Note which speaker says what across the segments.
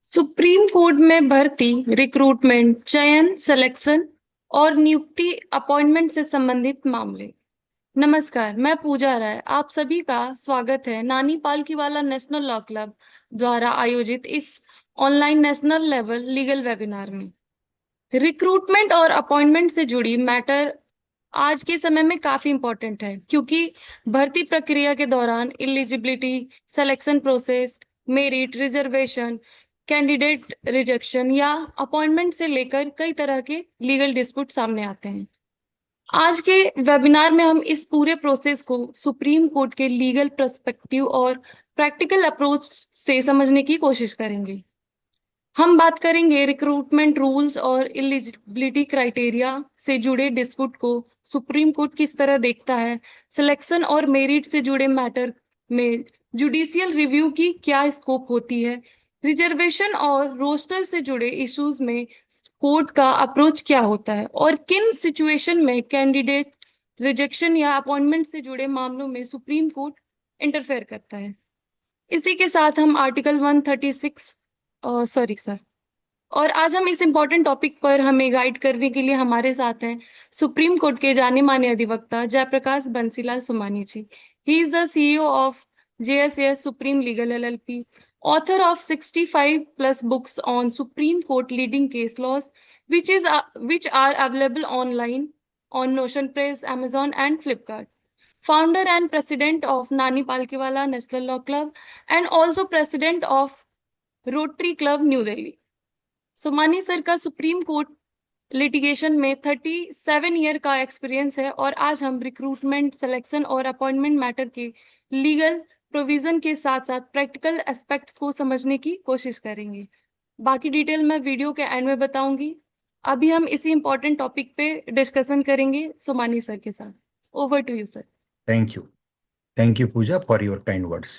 Speaker 1: Supreme court में भर्ती, recruitment, चयन, सिलेक्शन और नियुक्ति अपॉइंटमेंट से संबंधित मामले। नमस्कार, मैं पूजा राय। आप सभी का स्वागत है नानी पालकीवाला नेशनल लॉ क्लब द्वारा आयोजित इस online national level legal webinar में। रिक्रूटमेंट और अपॉइंटमेंट से जुड़ी मैटर आज के समय में काफी इंपॉर्टेंट है, क्योंकि भर्ती प्रक्रिया के दौरान eligibility, selection process, merit, reservation, candidate rejection या अपॉइंटमेंट से लेकर कई तरह के लीगल डिस्प्यूट सामने आते हैं। आज के वेबिनार में हम इस पूरे प्रोसेस को सुप्रीम कोर्ट के लीगल पर्सपेक्टिव और प्रैक्टिकल अप्रोच से समझने की कोशिश करेंगे। हम बात करेंगे रिक्रूटमेंट रूल्स और एलिजिबिलिटी क्राइटेरिया से जुड़े डिस्प्यूट को सुप्रीम कोर्ट किस तरह देखता है, सिलेक्शन और मेरिट से जुड़े मैटर में जुडिशियल रिव्यू की क्या स्कोप होती है, रिजर्वेशन और रोस्टर से जुड़े इश्यूज में कोर्ट का अप्रोच क्या होता है और किन सिचुएशन में कैंडिडेट रिजेक्शन या अपॉइंटमेंट से जुड़े मामलों में सुप्रीम कोर्ट इंटरफेयर करता है। इसी के साथ हम आर्टिकल 136 सॉरी सर, और आज हम इस इम्पोर्टेंट टॉपिक पर हमें गाइड करने के लिए हमारे साथ हैं सुप्रीम कोर्ट के जाने माने अधिवक्ता Jayprakash Bansilal Sumani ji. He is the CEO of JSAS Supreme Legal LLP, author of 65 plus books on Supreme Court leading case laws, which are available online on Notion Press, Amazon, and Flipkart. Founder and president of Nani Palkiwala National Law Club, and also president of Rotary Club, New Delhi. Sumani sir का supreme court litigation में 37 year का experience है और आज हम recruitment, selection और appointment matter के legal provision के साथ साथ प्रैक्टिकल एस्पेक्ट्स को समझने की कोशिश करेंगे। बाकी डिटेल मैं वीडियो के एंड में बताऊंगी। अभी हम इसी इंपॉर्टेंट टॉपिक पे डिस्कशन करेंगे सुमानी सर के साथ। Over to you sir.
Speaker 2: Thank you Puja for your kind words.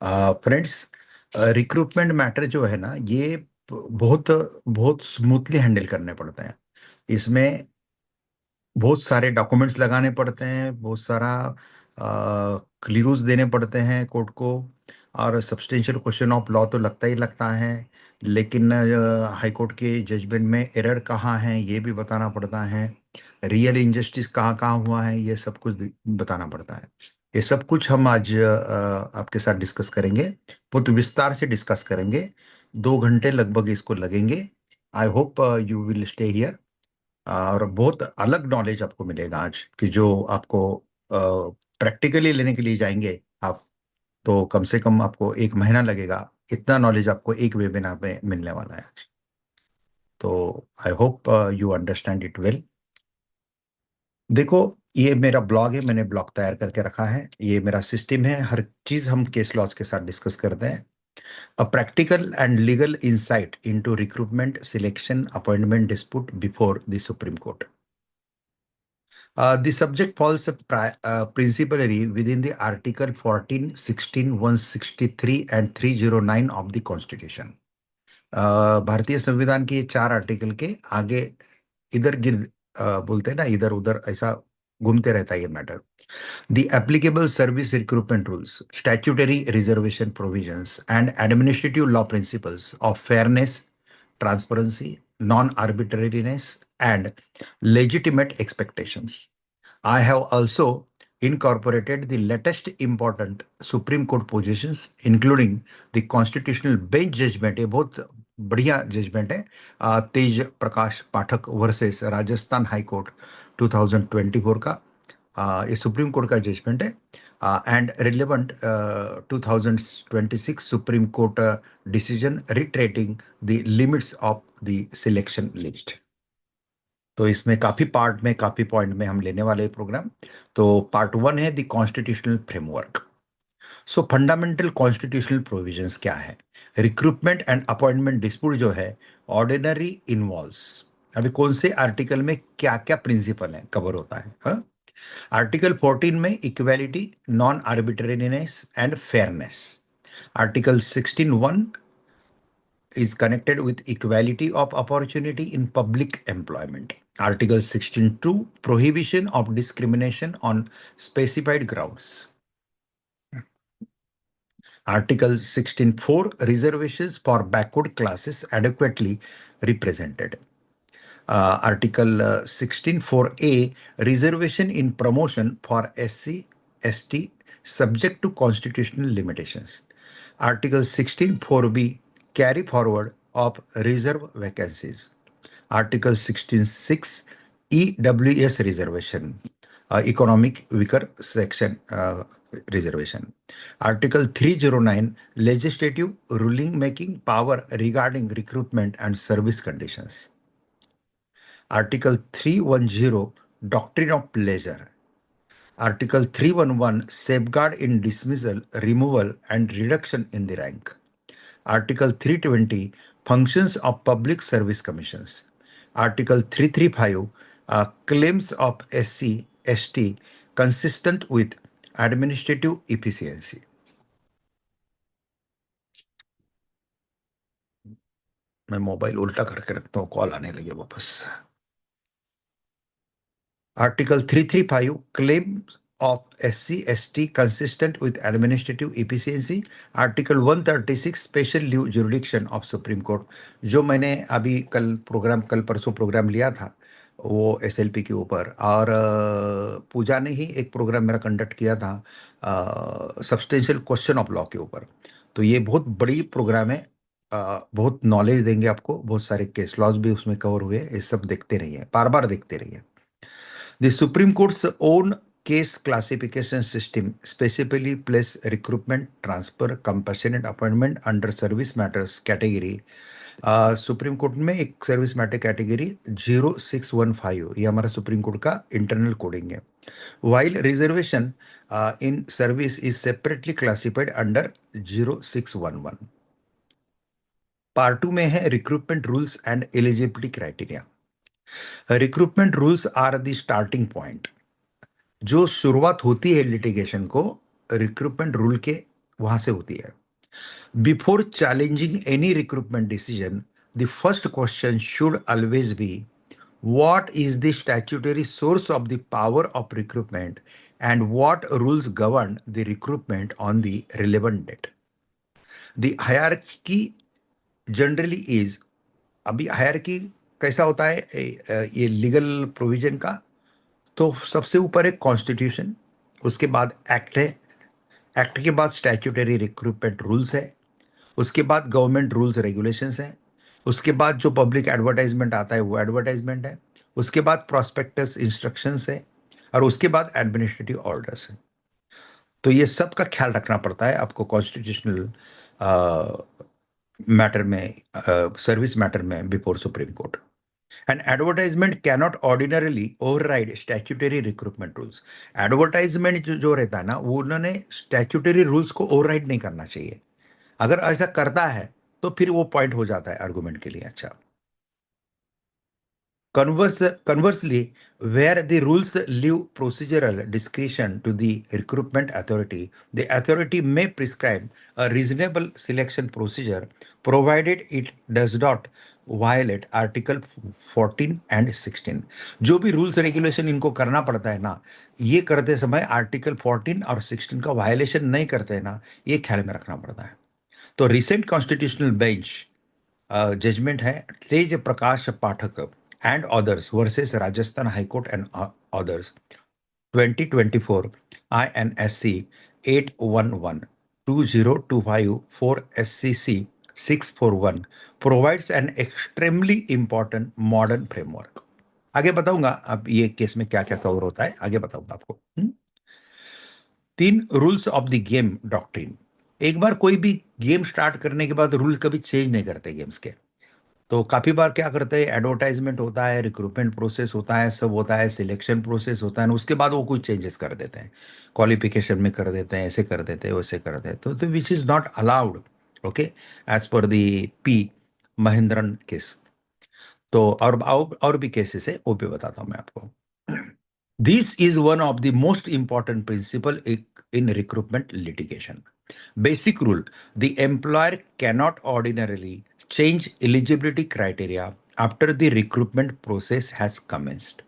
Speaker 2: Friends, recruitment matter जो है ना, ये बहुत बहुत स्मूथली हैंडल करने पड़ते हैं। इसमें बहुत सारे डॉक्यूमेंट्स लगाने पड़ते हैं, बहुत सारा क्ल्यूज देने पड़ते हैं कोर्ट को, और सब्सटेंशियल क्वेश्चन ऑफ लॉ तो लगता ही लगता है। लेकिन हाई कोर्ट के जजमेंट में एरर कहाँ है ये भी बताना पड़ता है, रियल इंजस्टिस कहाँ कहाँ हुआ है ये सब कुछ बताना पड़ता है। ये सब कुछ हम आज आपके साथ डिस्कस करेंगे, बहुत विस्तार से डिस्कस करेंगे। 2 घंटे लगभग इसको लगेंगे। I hope you will stay here, और बहुत अलग नॉलेज आपको मिलेगा आज, कि जो आपको प्रैक्टिकली लेने के लिए जाएंगे आप, तो कम से कम आपको 1 महीना लगेगा। इतना नॉलेज आपको एक वेबिनार में मिलने वाला है आज। तो I hope you understand it well. देखो, ये मेरा ब्लॉग है, मैंने ब्लॉग तैयार करके रखा है। ये मेरा सिस्टम है, हर चीज हम केस लॉज के साथ डिस्कस करते हैं। A practical and legal insight into recruitment, selection, appointment dispute before the supreme court. The subject falls principally within the Article 14, 16, 163 and 309 of the Constitution. भारतीय संविधान के ये 4 आर्टिकल के आगे इधर गिर बोलते हैं ना, इधर उधर ऐसा घूमते रहता है ये matter. The applicable service recruitment rules, statutory reservation provisions, and administrative law principles of fairness, transparency, non-arbitrariness, and legitimate expectations. I have also incorporated the latest important Supreme Court positions, including the Constitutional Bench judgment. ये बहुत बढ़िया judgement है, तेज Prakash Pathak versus Rajasthan high court 2024 का। ये supreme court का judgement है, and relevant 2026 supreme court decision retreating the limits of the selection list. तो इसमें काफी पार्ट में, काफी पॉइंट में हम लेने वाले प्रोग्राम। तो पार्ट 1 है the constitutional framework. So fundamental constitutional provisions क्या है? रिक्रूटमेंट एंड अपॉइंटमेंट डिस्प्यूट जो है ऑर्डिनरी इन्वॉल्व्स, अभी कौन से आर्टिकल में क्या क्या प्रिंसिपल है कवर होता है, हाँ? आर्टिकल 14 में equality, non arbitrariness and fairness. Article 16(1) is connected with equality of opportunity in public employment. Article 16(2) prohibition of discrimination on specified grounds. Article 16.4 reservations for backward classes adequately represented. Article 16.4a reservation in promotion for SC, ST subject to constitutional limitations. Article 16.4b carry forward of reserve vacancies. Article 16.6 EWS reservation, economic weaker section reservation. Article 309 legislative ruling making power regarding recruitment and service conditions. Article 310 doctrine of pleasure. Article 311 safeguard in dismissal, removal and reduction in the rank. Article 320 functions of public service commissions. Article 335 claims of SC, ST consistent with administrative efficiency. मैं mobile उल्टा करके रखता हूँ, call आने लगे वापस. Article 335 claims of SC, ST consistent with administrative efficiency. Article 136 special leave jurisdiction of Supreme Court. जो मैंने अभी कल परसों प्रोग्राम लिया था वो SLP के ऊपर, और पूजा ने ही एक प्रोग्राम मेरा कंडक्ट किया था सब्सटेंशियल क्वेश्चन ऑफ लॉ के ऊपर. तो ये बहुत बड़ी प्रोग्राम है, बहुत नॉलेज देंगे आपको, बहुत सारे केस लॉज भी उसमें कवर हुए. ये सब देखते रहिए, बार बार देखते रहिए. The Supreme Court's own case classification system specifically place recruitment, transfer, compassionate appointment under service matters category. Supreme court में एक सर्विस मैटर कैटेगरी 0615, ये हमारा सुप्रीम कोर्ट का इंटरनल कोडिंग है. While reservation in service is separately classified under 0611. Part 2 में है recruitment rules and eligibility criteria. Recruitment rules are the starting point. जो शुरुआत होती है लिटिगेशन को, रिक्रूटमेंट रूल के वहां से होती है. Before challenging any recruitment decision, the first question should always be what is the statutory source of the power of recruitment and what rules govern the recruitment on the relevant date. The hierarchy generally is, अभी hierarchy कैसा होता है ये legal provision का, तो सबसे ऊपर है कॉन्स्टिट्यूशन, उसके बाद एक्ट है, एक्ट के बाद स्टैट्यूटरी रिक्रूटमेंट रूल्स है, उसके बाद गवर्नमेंट रूल्स रेगुलेशंस हैं, उसके बाद जो पब्लिक एडवर्टाइजमेंट आता है वो एडवर्टाइजमेंट है, उसके बाद प्रॉस्पेक्टस इंस्ट्रक्शंस है, और उसके बाद एडमिनिस्ट्रेटिव ऑर्डर्स है. तो ये सब का ख्याल रखना पड़ता है आपको कॉन्स्टिट्यूशनल मैटर में, सर्विस मैटर में before supreme court. An advertisement cannot ordinarily override statutory recruitment rules. Advertisement जो रहता है ना, वो उन्होंने स्टैट्यूटरी रूल्स को ओवरराइड नहीं करना चाहिए. अगर ऐसा करता है तो फिर वो पॉइंट हो जाता है आर्गुमेंट के लिए. अच्छा, conversely, where the rules leave procedural discretion to the recruitment authority, the authority may prescribe a reasonable selection procedure provided it does not violate Article 14 and 16. जो भी रूल्स रेगुलेशन इनको करना पड़ता है ना, ये करते समय आर्टिकल 14 और 16 का वायलेशन नहीं करते हैं ना, ये ख्याल में रखना पड़ता है. तो रिसेंट कॉन्स्टिट्यूशनल बेंच जजमेंट है तेज प्रकाश पाठक and others versus Rajasthan High Court and others 2024 INSC 811 2025 4 SCC 641 provides an extremely important modern framework. आगे बताऊंगा अब ये केस में क्या क्या कवर होता है, आगे बताऊंगा आपको. 3 rules of the game doctrine. एक बार कोई भी गेम स्टार्ट करने के बाद रूल कभी चेंज नहीं करते गेम्स के. तो काफी बार क्या करते हैं, एडवर्टाइजमेंट होता है, रिक्रूटमेंट प्रोसेस होता है, सब होता है, सिलेक्शन प्रोसेस होता है, उसके बाद वो कुछ चेंजेस कर देते हैं, क्वालिफिकेशन में कर देते हैं, ऐसे कर देते हैं, वैसे कर देते हैं. तो which is not allowed, okay, as per the P Mahendran case. तो और भी केसेस है, वो भी बताता हूं मैं आपको. This is one of the most important principle in recruitment litigation. Basic rule: the employer cannot ordinarily change eligibility criteria after the recruitment process has commenced.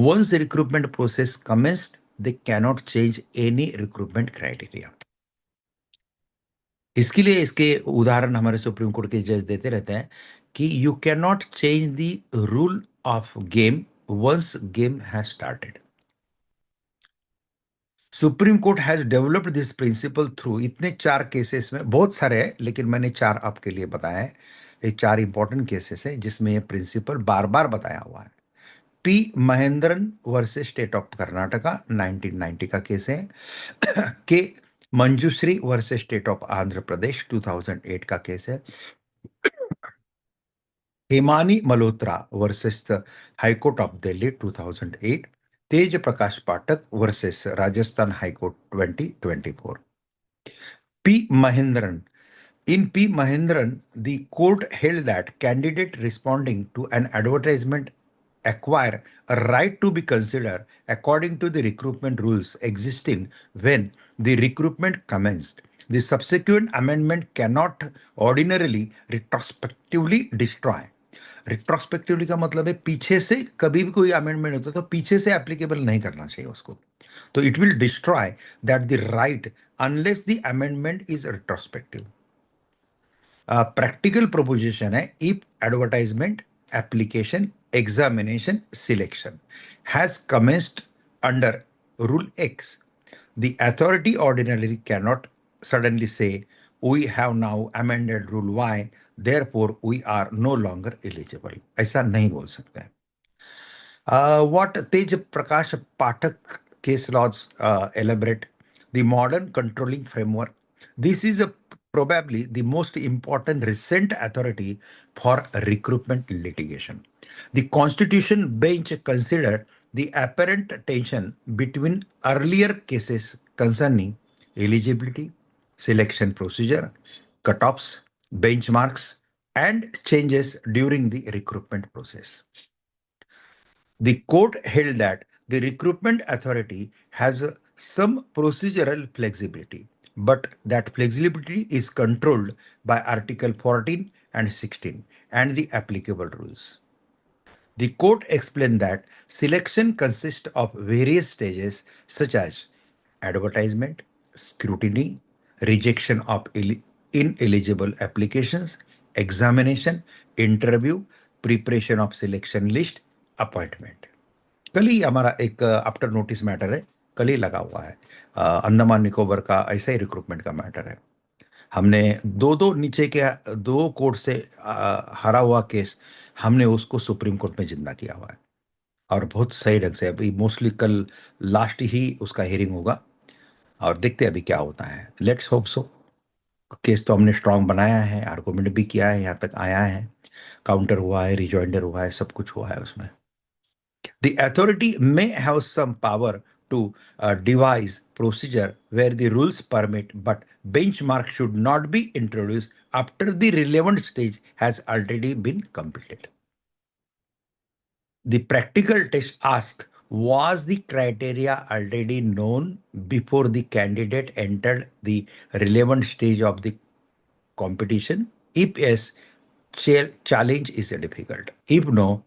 Speaker 2: Once the recruitment process commenced, they cannot change any recruitment criteria. इसके लिए इसके उदाहरण हमारे supreme court के जज देते रहते हैं कि you can not change the rule of game once game has started. Supreme court has developed this principle through, इतने चार केसेस में, बहुत सारे हैं लेकिन मैंने चार आपके लिए बताया है। ये चार इंपॉर्टेंट केसेस है जिसमें ये प्रिंसिपल बार बार बताया हुआ है। P Mahendran versus state of Karnataka 1990 का केस है। K Manjushree versus state of Andhra Pradesh 2008 का केस है। Hemani Malhotra versus the high court of Delhi 2008। Tej Prakash Pathak versus Rajasthan high court 2024। P. Mahendran. In P. Mahendran, the court held that candidate responding to an advertisement acquire a right to be considered according to the recruitment rules existing when the recruitment commenced. The subsequent amendment cannot ordinarily retrospectively destroy. Retrospectively का मतलब है पीछे से कभी भी कोई amendment होता है तो पीछे से एप्लीकेबल नहीं करना चाहिए उसको। तो it will destroy that the right unless the amendment is retrospective. Practical proposition है, if advertisement application examination selection has commenced under rule X, the authority ordinarily cannot suddenly say, we have now amended rule Y, therefore we are no longer eligible. ऐसा नहीं बोल सकते हैं। What Tej Prakash Pathak case laws elaborate the modern controlling framework. This is probably the most important recent authority for recruitment litigation. The Constitution bench considered the apparent tension between earlier cases concerning eligibility, selection procedure, cutoffs, benchmarks, and changes during the recruitment process. The court held that the recruitment authority has some procedural flexibility, but that flexibility is controlled by Article 14 and 16 and the applicable rules. The court explained that selection consists of various stages such as advertisement, scrutiny, rejection of ineligible applications, examination, interview, preparation of selection list, appointment. कल ही हमारा एक after notice matter है, कल ही लगा हुआ है। अंडमान निकोबार का ऐसा ही रिक्रूटमेंट का मैटर है। हमने दो दो नीचे के दो कोर्ट से हारा हुआ केस हमने उसको सुप्रीम कोर्ट में जिंदा किया हुआ है और बहुत सही ढंग से। अभी मोस्टली कल लास्ट ही उसका हियरिंग होगा और देखते हैं अभी क्या होता है। Let's hope so. केस तो हमने स्ट्रांग बनाया है, आर्गुमेंट भी किया है, यहाँ तक आया है, काउंटर हुआ है, रिजॉइंडर हुआ है, सब कुछ हुआ है उसमें। The authority may have some power to devise procedure where the rules permit, but benchmark should not be introduced after the relevant stage has already been completed. The practical test asks, was the criteria already known before the candidate entered the relevant stage of the competition? If yes, challenge is difficult. If no,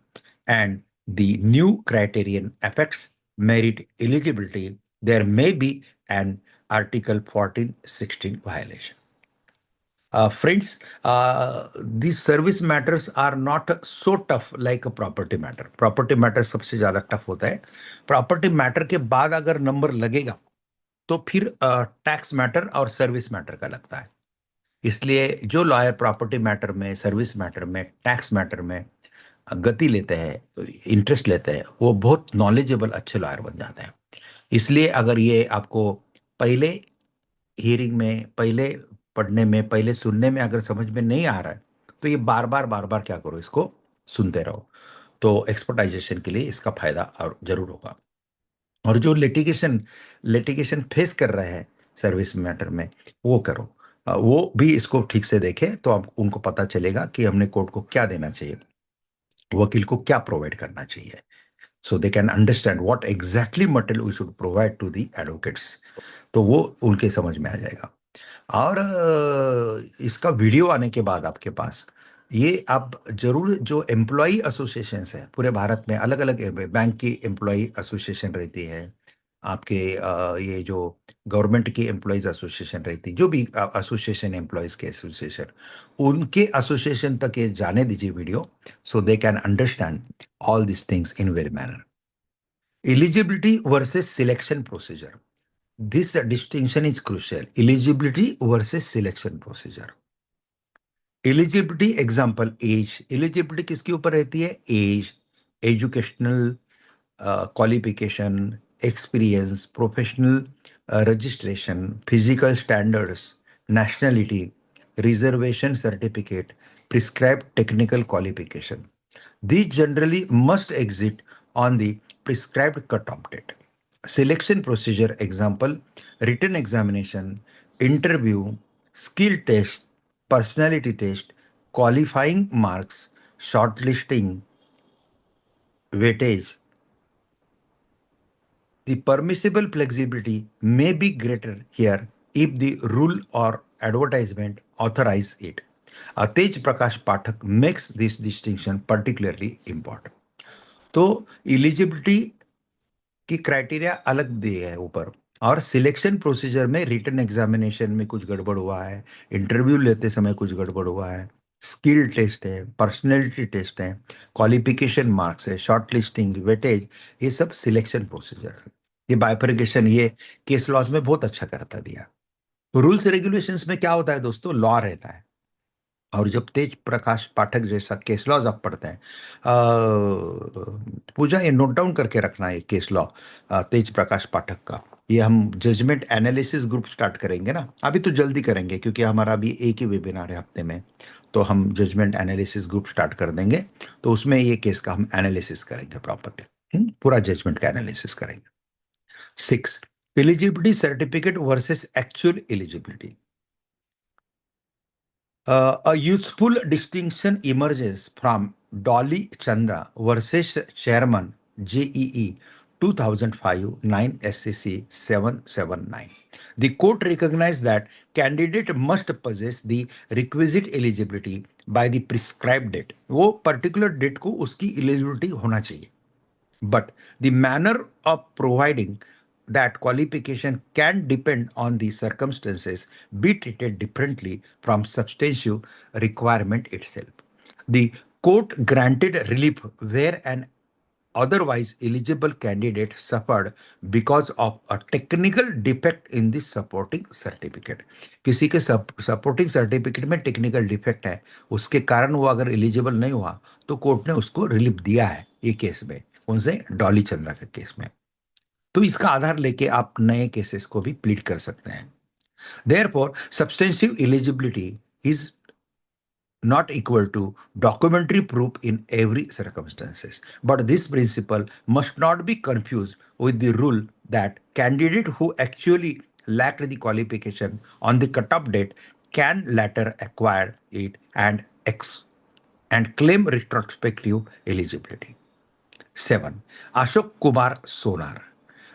Speaker 2: and the new criterion affects merit eligibility, there may be an Article 1416 violation. Friends, these service matters are not so tough like a property matter. Property matter सबसे ज्यादा tough होता है। Property matter के बाद अगर number लगेगा तो फिर टैक्स मैटर और सर्विस मैटर का लगता है। इसलिए जो लॉयर प्रॉपर्टी मैटर में, सर्विस मैटर में, टैक्स मैटर में गति लेते हैं, इंटरेस्ट लेते हैं, वो बहुत नॉलेजेबल अच्छे लॉयर बन जाते हैं। इसलिए अगर ये आपको पहले हियरिंग में, पहले पढ़ने में, पहले सुनने में अगर समझ में नहीं आ रहा है तो ये बार बार क्या करो, इसको सुनते रहो। तो एक्सपर्टाइजेशन के लिए इसका फायदा और जरूर होगा। और जो लिटिगेशन लिटिगेशन फेस कर रहे हैं सर्विस मैटर में, वो करो, वो भी इसको ठीक से देखें तो आप उनको पता चलेगा कि हमने कोर्ट को क्या देना चाहिए, वकील को क्या प्रोवाइड करना चाहिए। So they can understand what exactly material we should provide to the advocates. तो वो उनके समझ में आ जाएगा। और इसका वीडियो आने के बाद आपके पास ये आप जरूर, जो एम्प्लॉय एसोसिएशन है पूरे भारत में, अलग अलग बैंक की एम्प्लॉय एसोसिएशन रहती है, आपके ये जो गवर्नमेंट की एम्प्लॉयज एसोसिएशन रहती, जो भी एसोसिएशन, एम्प्लॉयज के एसोसिएशन, उनके एसोसिएशन तक ये जाने दीजिए video, so they can understand all this things in very manner. Eligibility versus selection procedure. This distinction is crucial. Eligibility versus selection procedure. Eligibility example age. Eligibility किसके ऊपर रहती है? Age, educational qualification, experience, professional registration, physical standards, nationality, reservation certificate, prescribed technical qualification. These generally must exist on the prescribed cutoff date. Selection procedure example, written examination, interview, skill test, personality test, qualifying marks, shortlisting, weightage. The permissible flexibility may be greater here if the rule or advertisement authorize it. Tej Prakash Pathak makes this distinction particularly important. तो eligibility की criteria अलग दिए है ऊपर, और selection procedure में written examination में कुछ गड़बड़ हुआ है, इंटरव्यू लेते समय कुछ गड़बड़ हुआ है, स्किल टेस्ट है, पर्सनैलिटी टेस्ट है, क्वालिफिकेशन मार्क्स है, शॉर्ट लिस्टिंग, वेटेज, ये सब सिलेक्शन प्रोसीजर. ये बाइफरकेशन ये केस लॉज में बहुत अच्छा करता दिया. रूल्स रेगुलेशंस में क्या होता है दोस्तों? लॉ रहता है. और जब तेज प्रकाश पाठक जैसा केस लॉज आप पढ़ते हैं, पूजा ये नोट डाउन करके रखना है केस लॉ तेज प्रकाश पाठक का. ये हम जजमेंट एनालिसिस ग्रुप स्टार्ट करेंगे ना, अभी तो जल्दी करेंगे क्योंकि हमारा अभी एक ही वेबिनार है हफ्ते में, तो हम जजमेंट एनालिसिस ग्रुप स्टार्ट कर देंगे. तो उसमें ये केस का हम एनालिसिस करेंगे प्रॉपर्टी, पूरा जजमेंट का एनालिसिस करेंगे. 6. Eligibility certificate versus actual eligibility. A useful distinction emerges from Dolly Chandra versus Chairman JEE 2005 9 SCC 779. The court recognized that candidate must possess the requisite eligibility by the prescribed date. वो particular date को उसकी eligibility होना चाहिए. But the manner of providing that qualification can depend on the circumstances, be treated differently from substantive requirement itself. The court granted relief where an otherwise eligible candidate suffered because of a technical defect in the supporting certificate. किसी के supporting certificate में technical defect है, उसके कारण वो अगर eligible नहीं हुआ तो कोर्ट ने उसको रिलीफ दिया है. ये केस में, कौन से? डॉली चंद्रा के केस में. तो इसका आधार लेके आप नए केसेस को भी प्लीड कर सकते हैं. Therefore, substantive eligibility is not equal to documentary proof in every circumstances. But this principle must not be confused with the rule that candidate who actually lacked the qualification on the cutoff date can later acquire it and claim retrospective eligibility. 7. Ashok Kumar Sonar.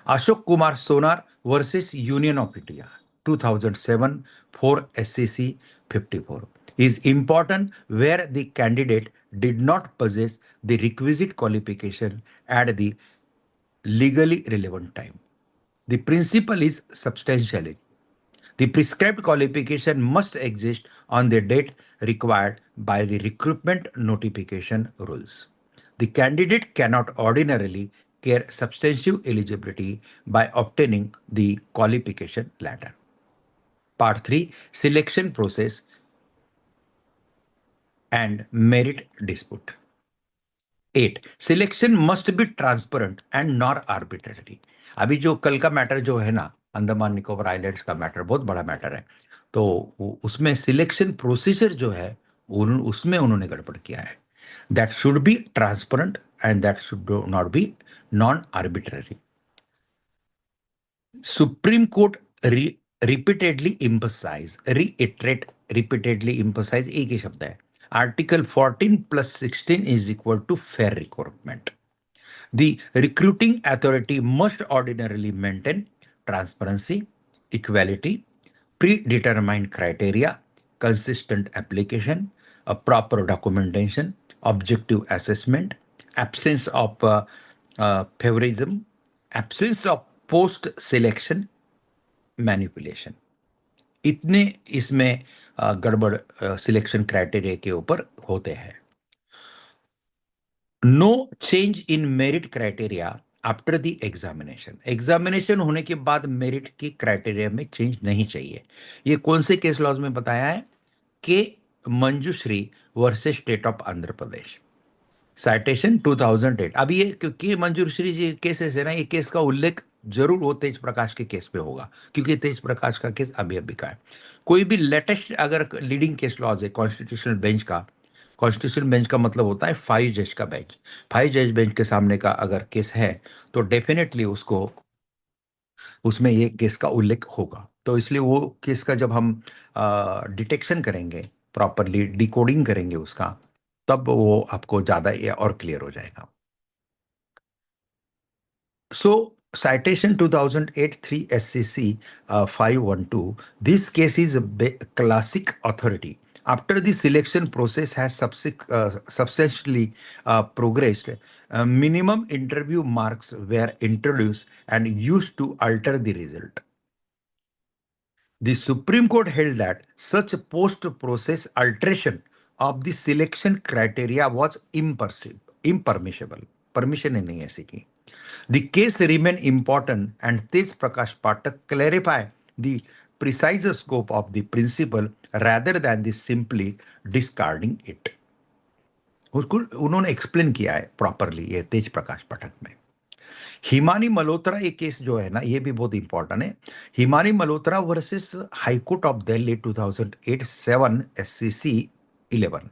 Speaker 2: Ashok Kumar Sonar versus Union of India 2007 for SCC 54 is important where the candidate did not possess the requisite qualification at the legally relevant time. The principle is substantially. The prescribed qualification must exist on the date required by the recruitment notification rules. The candidate cannot ordinarily care substantive eligibility by obtaining the qualification later. Part 3. Selection process and merit dispute. 8. Selection must be transparent and not arbitrary. अभी जो कल का matter जो है ना, Andaman Nicobar islands का matter बहुत बड़ा मैटर है, तो उसमें सिलेक्शन प्रोसीजर जो है उसमें उन्होंने गड़बड़ किया है. That should be transparent and that should not be non arbitrary. Supreme court repeatedly emphasize, reiterate, repeatedly emphasize एक ही शब्द है. Article 14 plus 16 is equal to fair recruitment. The recruiting authority must ordinarily maintain transparency, equality, predetermined criteria, consistent application, a proper documentation, objective assessment, absence of favorism, absence of post selection manipulation, इतने इसमें गड़बड़ selection criteria के ऊपर होते हैं। No change in merit criteria after the examination, examination होने के बाद मेरिट की क्राइटेरिया में चेंज नहीं चाहिए। ये कौन से केस लॉज में बताया है? K Manjushree versus state of Andhra Pradesh, citation 2008। अभी ये क्योंकि मंजूश्री जी केसेस है ना, ये केस का उल्लेख जरूर वो तेज प्रकाश के केस पे होगा, क्योंकि तेज प्रकाश का केस अभी अभी का है। कोई भी लेटेस्ट अगर लीडिंग केस लॉज है कॉन्स्टिट्यूशनल बेंच का, कॉन्स्टिट्यूशनल बेंच का मतलब होता है 5 जज का बेंच, 5 जज बेंच के सामने का अगर केस है तो डेफिनेटली उसको उसमें ये केस का उल्लेख होगा। तो इसलिए वो केस का जब हम डिटेक्शन करेंगे, प्रॉपरली डिकोडिंग करेंगे उसका, तब वो आपको ज्यादा ये और क्लियर हो जाएगा। So, citation 2008 3 SCC 512. This case is a classic authority. After the selection process has substantially progressed, minimum interview marks were introduced and used to alter the result. The Supreme Court held that such post-process alteration of the selection criteria was impermissible. Permission नहीं है ऐसी की। The case remain important and Tej Prakash Pathak clarify the precise scope of the principle rather than the simply discarding it. उसको उन्होंने explain किया है properly ये तेज प्रकाश पाठक में। हिमानी मल्होत्रा ये केस जो है ना, ये भी बहुत इंपॉर्टेंट है। Himani Malhotra versus high court of Delhi 2008 7 SCC 11।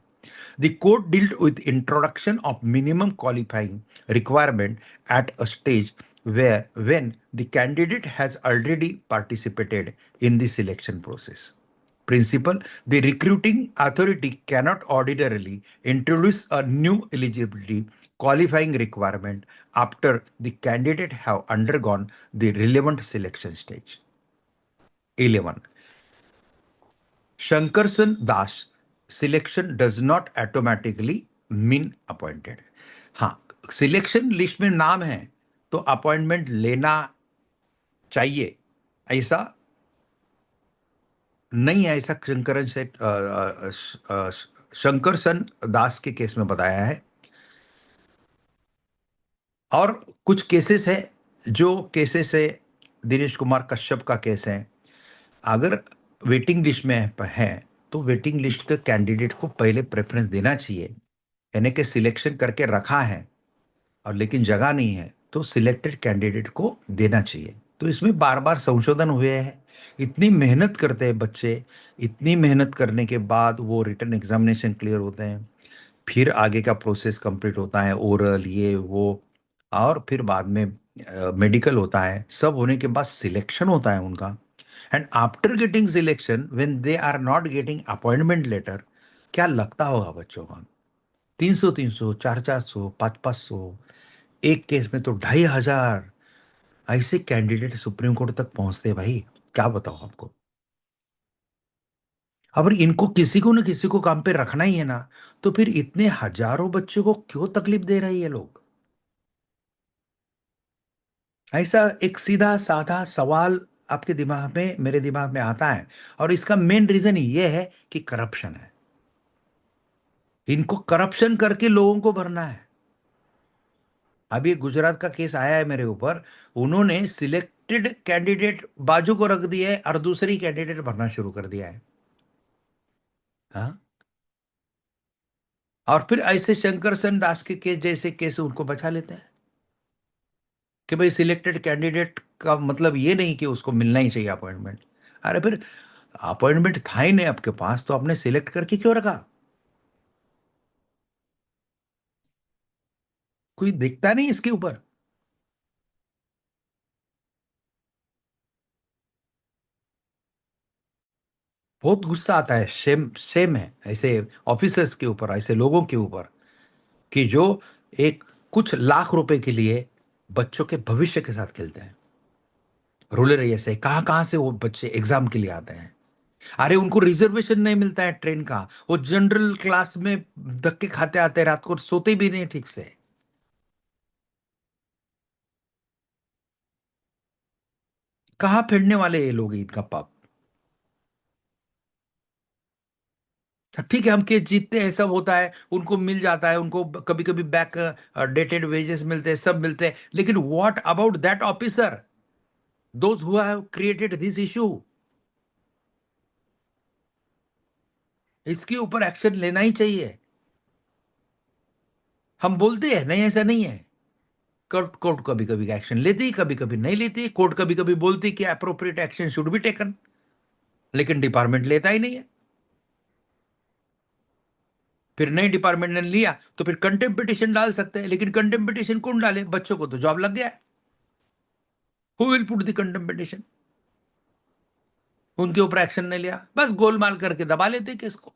Speaker 2: The court dealt with introduction of minimum qualifying requirement at a stage where when the candidate has already participated in the selection process. Principle: the recruiting authority cannot ordinarily introduce a new eligibility qualifying requirement after the candidate have undergone the relevant selection stage. 11. Shankarsan Das selection does not automatically mean appointed. हाँ, selection list में नाम है तो appointment लेना चाहिए ऐसा नहीं है, ऐसा शंकरसन दास के केस में बताया है। और कुछ केसेस है, जो केसेस है दिनेश कुमार कश्यप का केस है, अगर वेटिंग लिस्ट में है तो वेटिंग लिस्ट के कैंडिडेट को पहले प्रेफरेंस देना चाहिए। यानी कि सिलेक्शन करके रखा है और लेकिन जगह नहीं है तो सिलेक्टेड कैंडिडेट को देना चाहिए। तो इसमें बार बार संशोधन हुए हैं। इतनी मेहनत करते हैं बच्चे, इतनी मेहनत करने के बाद वो रिटर्न एग्जामिनेशन क्लियर होते हैं, फिर आगे का प्रोसेस कंप्लीट होता है, ओरल ये वो, और फिर बाद में मेडिकल होता है, सब होने के बाद सिलेक्शन होता है उनका। And after getting selection when they are not getting appointment letter, क्या लगता होगा बच्चों का? 300 300 400 500 एक केस में तो 2500 ऐसे कैंडिडेट सुप्रीम कोर्ट तक पहुंचते हैं भाई। क्या बताओ आपको? अगर इनको किसी को न किसी को काम पे रखना ही है ना, तो फिर इतने हजारों बच्चों को क्यों तकलीफ दे रहे हैं ये लोग? ऐसा एक सीधा साधा सवाल आपके दिमाग में, मेरे दिमाग में आता है। और इसका मेन रीजन ये है कि करप्शन है। इनको करप्शन करके लोगों को भरना है। अभी गुजरात का केस आया है मेरे ऊपर, उन्होंने सिलेक्टेड कैंडिडेट बाजू को रख दिया है और दूसरी कैंडिडेट भरना शुरू कर दिया है। हाँ, और फिर ऐसे शंकर सन दास के केस जैसे केस उनको बचा लेते हैं कि भाई सिलेक्टेड कैंडिडेट का मतलब ये नहीं कि उसको मिलना ही चाहिए अपॉइंटमेंट। अरे फिर अपॉइंटमेंट था ही नहीं आपके पास तो आपने सिलेक्ट करके क्यों रखा? कोई दिखता नहीं इसके ऊपर? बहुत गुस्सा आता है, सेम सेम है ऐसे ऑफिसर्स के ऊपर, ऐसे लोगों के ऊपर, कि जो एक कुछ लाख रुपए के लिए बच्चों के भविष्य के साथ खेलते हैं। रूरल एरिया से कहाँ कहाँ से वो बच्चे एग्जाम के लिए आते हैं। अरे उनको रिजर्वेशन नहीं मिलता है ट्रेन का, वो जनरल क्लास में धक्के खाते आते हैं, रात को सोते भी नहीं ठीक से। कहाँ फेरने वाले ये लोग इनका पाप। ठीक है, हम केस जीतते हैं, सब होता है, उनको मिल जाता है, उनको कभी कभी बैक डेटेड वेजेस मिलते हैं, सब मिलते हैं, लेकिन what about that officer, those who have created this issue? इसके ऊपर एक्शन लेना ही चाहिए। हम बोलते हैं नहीं, ऐसा नहीं है। कोर्ट कोर्ट कभी कभी एक्शन लेती, कभी कभी नहीं लेती। कोर्ट कभी कभी बोलती कि appropriate action should be taken, लेकिन डिपार्टमेंट लेता ही नहीं है। फिर नई डिपार्टमेंट ने लिया तो फिर कंटेम्प्ट पिटिशन डाल सकते हैं, लेकिन कंटेम्प्ट पिटिशन कौन डाले? बच्चों को तो जॉब लग गया है। Who will put the contempt petition? उनके ऊपर एक्शन नहीं लिया, बस गोलमाल करके दबा लेते केस को।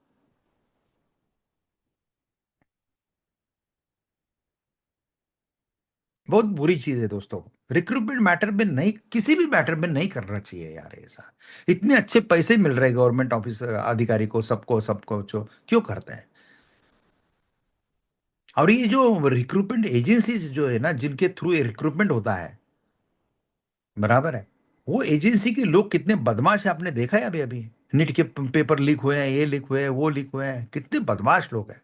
Speaker 2: बहुत बुरी चीज है दोस्तों। रिक्रूटमेंट मैटर में नहीं, किसी भी मैटर में नहीं करना चाहिए यार ऐसा। इतने अच्छे पैसे मिल रहे गवर्नमेंट ऑफिस अधिकारी को, सबको सबको जो क्यों करते हैं? और ये जो रिक्रूटमेंट एजेंसीज जो है ना, जिनके थ्रू ये रिक्रूटमेंट होता है, बराबर है, वो एजेंसी के लोग कितने बदमाश है, आपने देखा है अभी अभी। नीट के पेपर लीक हुए हैं, ये लीक हुए हैं, वो लीक हुए हैं, कितने बदमाश लोग हैं।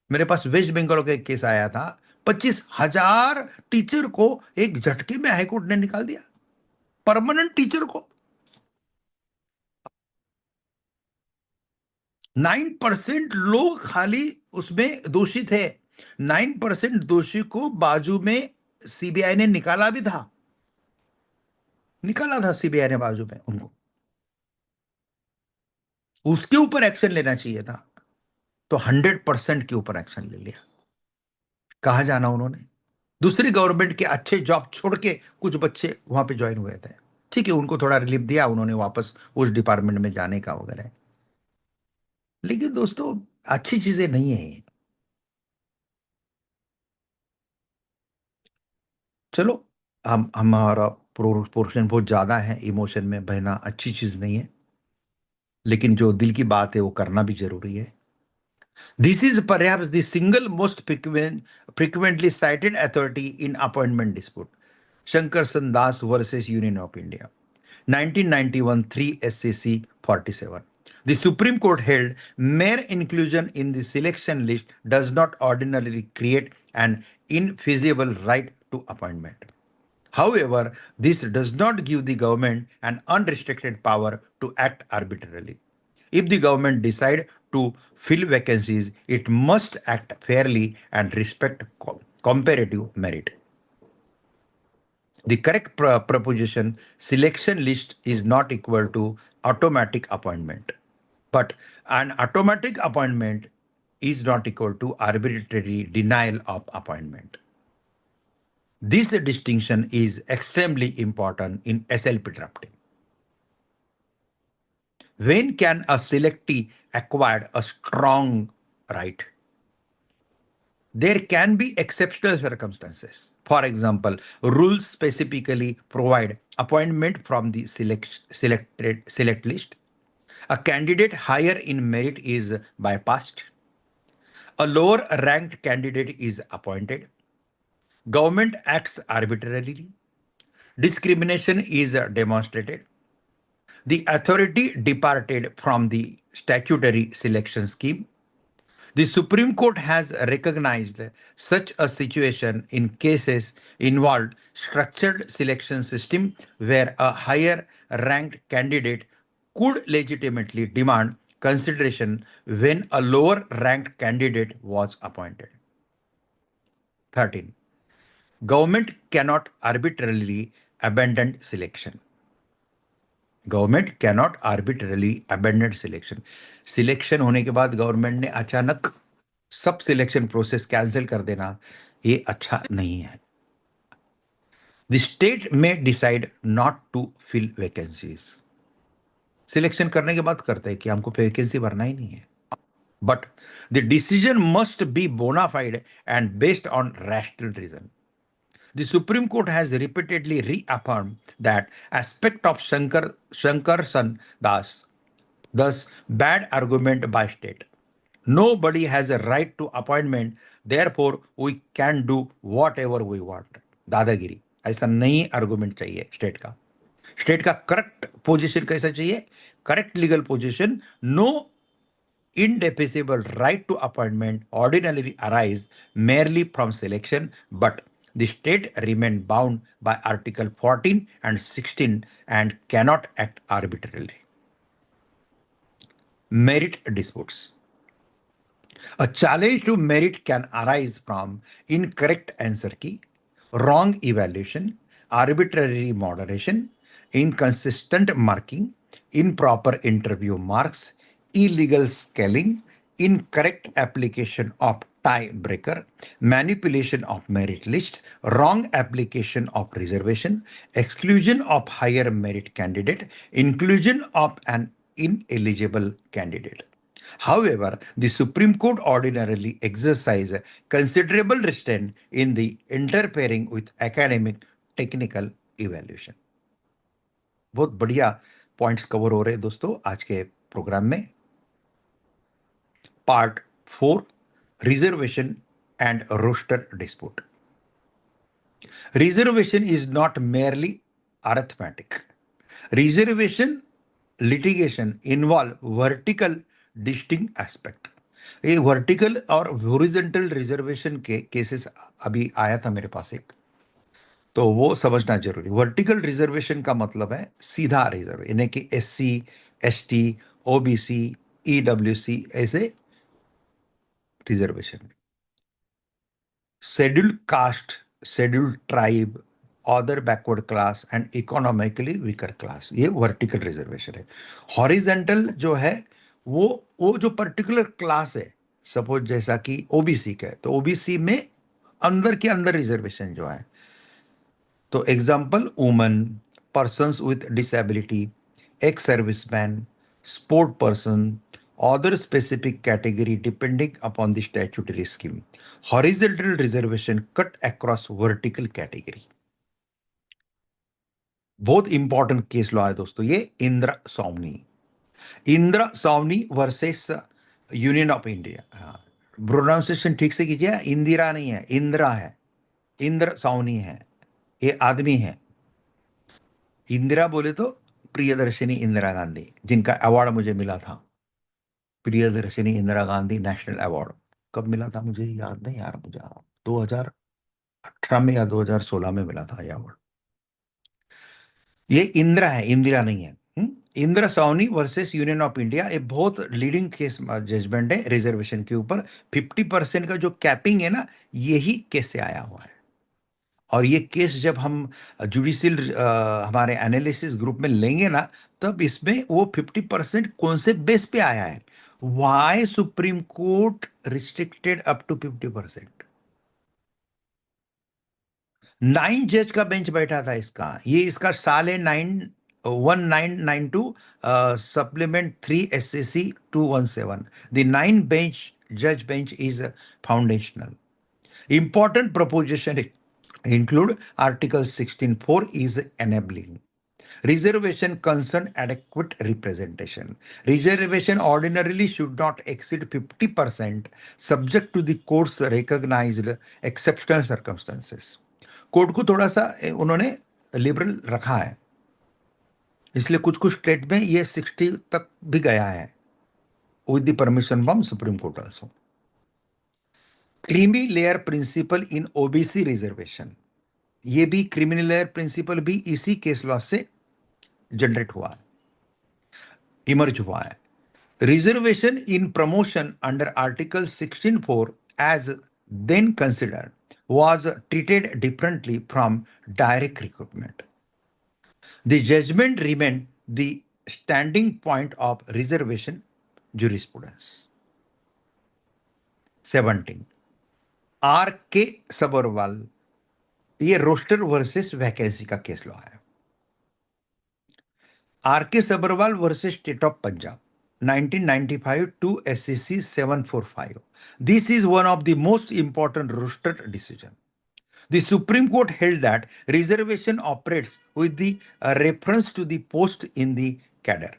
Speaker 2: मेरे पास वेस्ट बंगाल का एक केस आया था, 25,000 टीचर को एक झटके में हाईकोर्ट ने निकाल दिया, परमानेंट टीचर को। 9% लोग खाली उसमें दोषी थे। 9% दोषी को बाजू में सीबीआई ने निकाला भी था, निकाला था सीबीआई ने बाजू में उनको। उसके ऊपर एक्शन लेना चाहिए था, तो 100% के ऊपर एक्शन ले लिया। कहा जाना उन्होंने, दूसरी गवर्नमेंट के अच्छे जॉब छोड़ के कुछ बच्चे वहां पे ज्वाइन हुए थे। ठीक है, उनको थोड़ा रिलीफ दिया उन्होंने वापस उस डिपार्टमेंट में जाने का वगैरह। लेकिन दोस्तों, अच्छी चीजें नहीं है ये। चलो, हम हमारा पोर्शन बहुत ज्यादा है, इमोशन में बहना अच्छी चीज नहीं है, लेकिन जो दिल की बात है वो करना भी जरूरी है। This is perhaps the single most frequently cited authority in appointment dispute. Shankarsan Das versus Union of India, 1991, 3 SCC 47. The Supreme Court held mere inclusion in the selection list does not ordinarily create an infeasible right to appointment. However, this does not give the government an unrestricted power to act arbitrarily. If the government decides to fill vacancies, it must act fairly and respect comparative merit. The correct proposition, selection list is not equal to automatic appointment. But an automatic appointment is not equal to arbitrary denial of appointment. This distinction is extremely important in SLP drafting. When can a selectee acquire a strong right? There can be exceptional circumstances. For example, rules specifically provide appointment from the select list. A candidate higher in merit is bypassed. A lower ranked candidate is appointed. Government acts arbitrarily. Discrimination is demonstrated. The authority departed from the statutory selection scheme. The Supreme Court has recognized such a situation in cases involved structured selection system where a higher ranked candidate could legitimately demand consideration when a lower ranked candidate was appointed. 13. Government cannot arbitrarily abandon selection. Government cannot arbitrarily abandon selection. Selection होने के बाद government ने अचानक सब selection process cancel कर देना, ये अच्छा नहीं है। The state may decide not to fill vacancies. सिलेक्शन करने के बाद करते हैं कि हमको वैकेंसी भरना ही नहीं है, but the decision must be bona fide and based on rational reason. The Supreme Court has repeatedly reaffirmed that aspect of Shankarsan Das. Thus, bad argument by state. Nobody has a right to appointment, therefore we can do whatever we want. दादागिरी, ऐसा नहीं argument चाहिए state का। State का correct position कैसा चाहिए? Correct legal position, no indefensible right to appointment ordinarily arise merely from selection, but the state remain bound by Article 14 and 16 and cannot act arbitrarily. Merit disputes. A challenge to merit can arise from incorrect answer key, wrong evaluation, arbitrary moderation, inconsistent marking, improper interview marks, illegal scaling, incorrect application of tiebreaker, manipulation of merit list, wrong application of reservation, exclusion of higher merit candidate, inclusion of an ineligible candidate. However, the Supreme Court ordinarily exercise considerable restraint in the interfering with academic technical evaluation. बहुत बढ़िया points cover हो रहे हैं दोस्तों आज के programme में. Part 4, reservation and roster dispute. Reservation is not merely arithmetic. Reservation litigation involve vertical distinct aspect. ये वर्टिकल और हॉरिजॉन्टल रिजर्वेशन के केसेस अभी आया था मेरे पास एक, तो वो समझना जरूरी. वर्टिकल रिजर्वेशन का मतलब है सीधा रिजर्व, यानी कि SC, ST, OBC, EWC ऐसे reservation. scheduled caste, scheduled tribe, other backward class and economically weaker class, ये वर्टिकल रिजर्वेशन है. हॉरिजेंटल जो है वो जो पर्टिकुलर क्लास है, सपोज जैसा कि ओबीसी का है, तो ओबीसी में अंदर के अंदर रिजर्वेशन जो है, तो example woman, persons with disability, ex serviceman, sport person, other specific category depending upon the statutory scheme. Horizontal reservation cut across vertical category. बहुत इंपॉर्टेंट केस लॉ है दोस्तों ये. Indira Sawhney versus union of India. Pronunciation ठीक से कीजिए, इंदिरा नहीं है, इंदिरा है. इंदिरा सावनी है, ये आदमी है. इंदिरा बोले तो प्रियदर्शनी इंदिरा गांधी, जिनका अवार्ड मुझे मिला था, प्रियदर्शनी इंदिरा गांधी नेशनल अवार्ड. कब मिला था मुझे याद नहीं यार, मुझे 2018 में या 2016 में मिला था ये अवार्ड. ये इंदिरा है, इंदिरा नहीं है. Indira Sawhney versus union of India, ये बहुत लीडिंग केस जजमेंट है रिजर्वेशन के ऊपर. 50% का जो कैपिंग है ना, यही केस से आया हुआ है. और ये केस जब हम जुडिशियल हमारे एनालिसिस ग्रुप में लेंगे ना, तब इसमें वो 50% कौन से बेस पे आया है, why supreme court restricted up to 50%. 9 जज का बेंच बैठा था इसका. ये इसका साल है 1992 सप्लीमेंट 3 SCC 217. द 9 बेंच जज bench is foundational. Important proposition include Article 16(4) is enabling. Reservation concern adequate representation. Reservation ordinarily should not exceed 50% subject to the court's recognized exceptional circumstances. Court को थोड़ा सा उन्होंने लिबरल रखा है, इसलिए कुछ कुछ स्टेट में ये 60 तक भी गया है with the permission from supreme court also. Creamy layer principle in OBC reservation, ये भी क्रिमिनल लेयर प्रिंसिपल भी इसी केस लॉ से जनरेट हुआ है, इमर्ज हुआ है. Reservation in promotion under article 16(4) as then considered was treated differently from direct recruitment. The judgment remained the standing point of reservation jurisprudence. 17. R.K. Sabharwal, ये roster versus vacancy का case law है. R.K. Sabharwal versus state of Punjab 1995 to SCC 745. This is one of the most important roster decision. The Supreme Court held that reservation operates with the reference to the post in the cadre,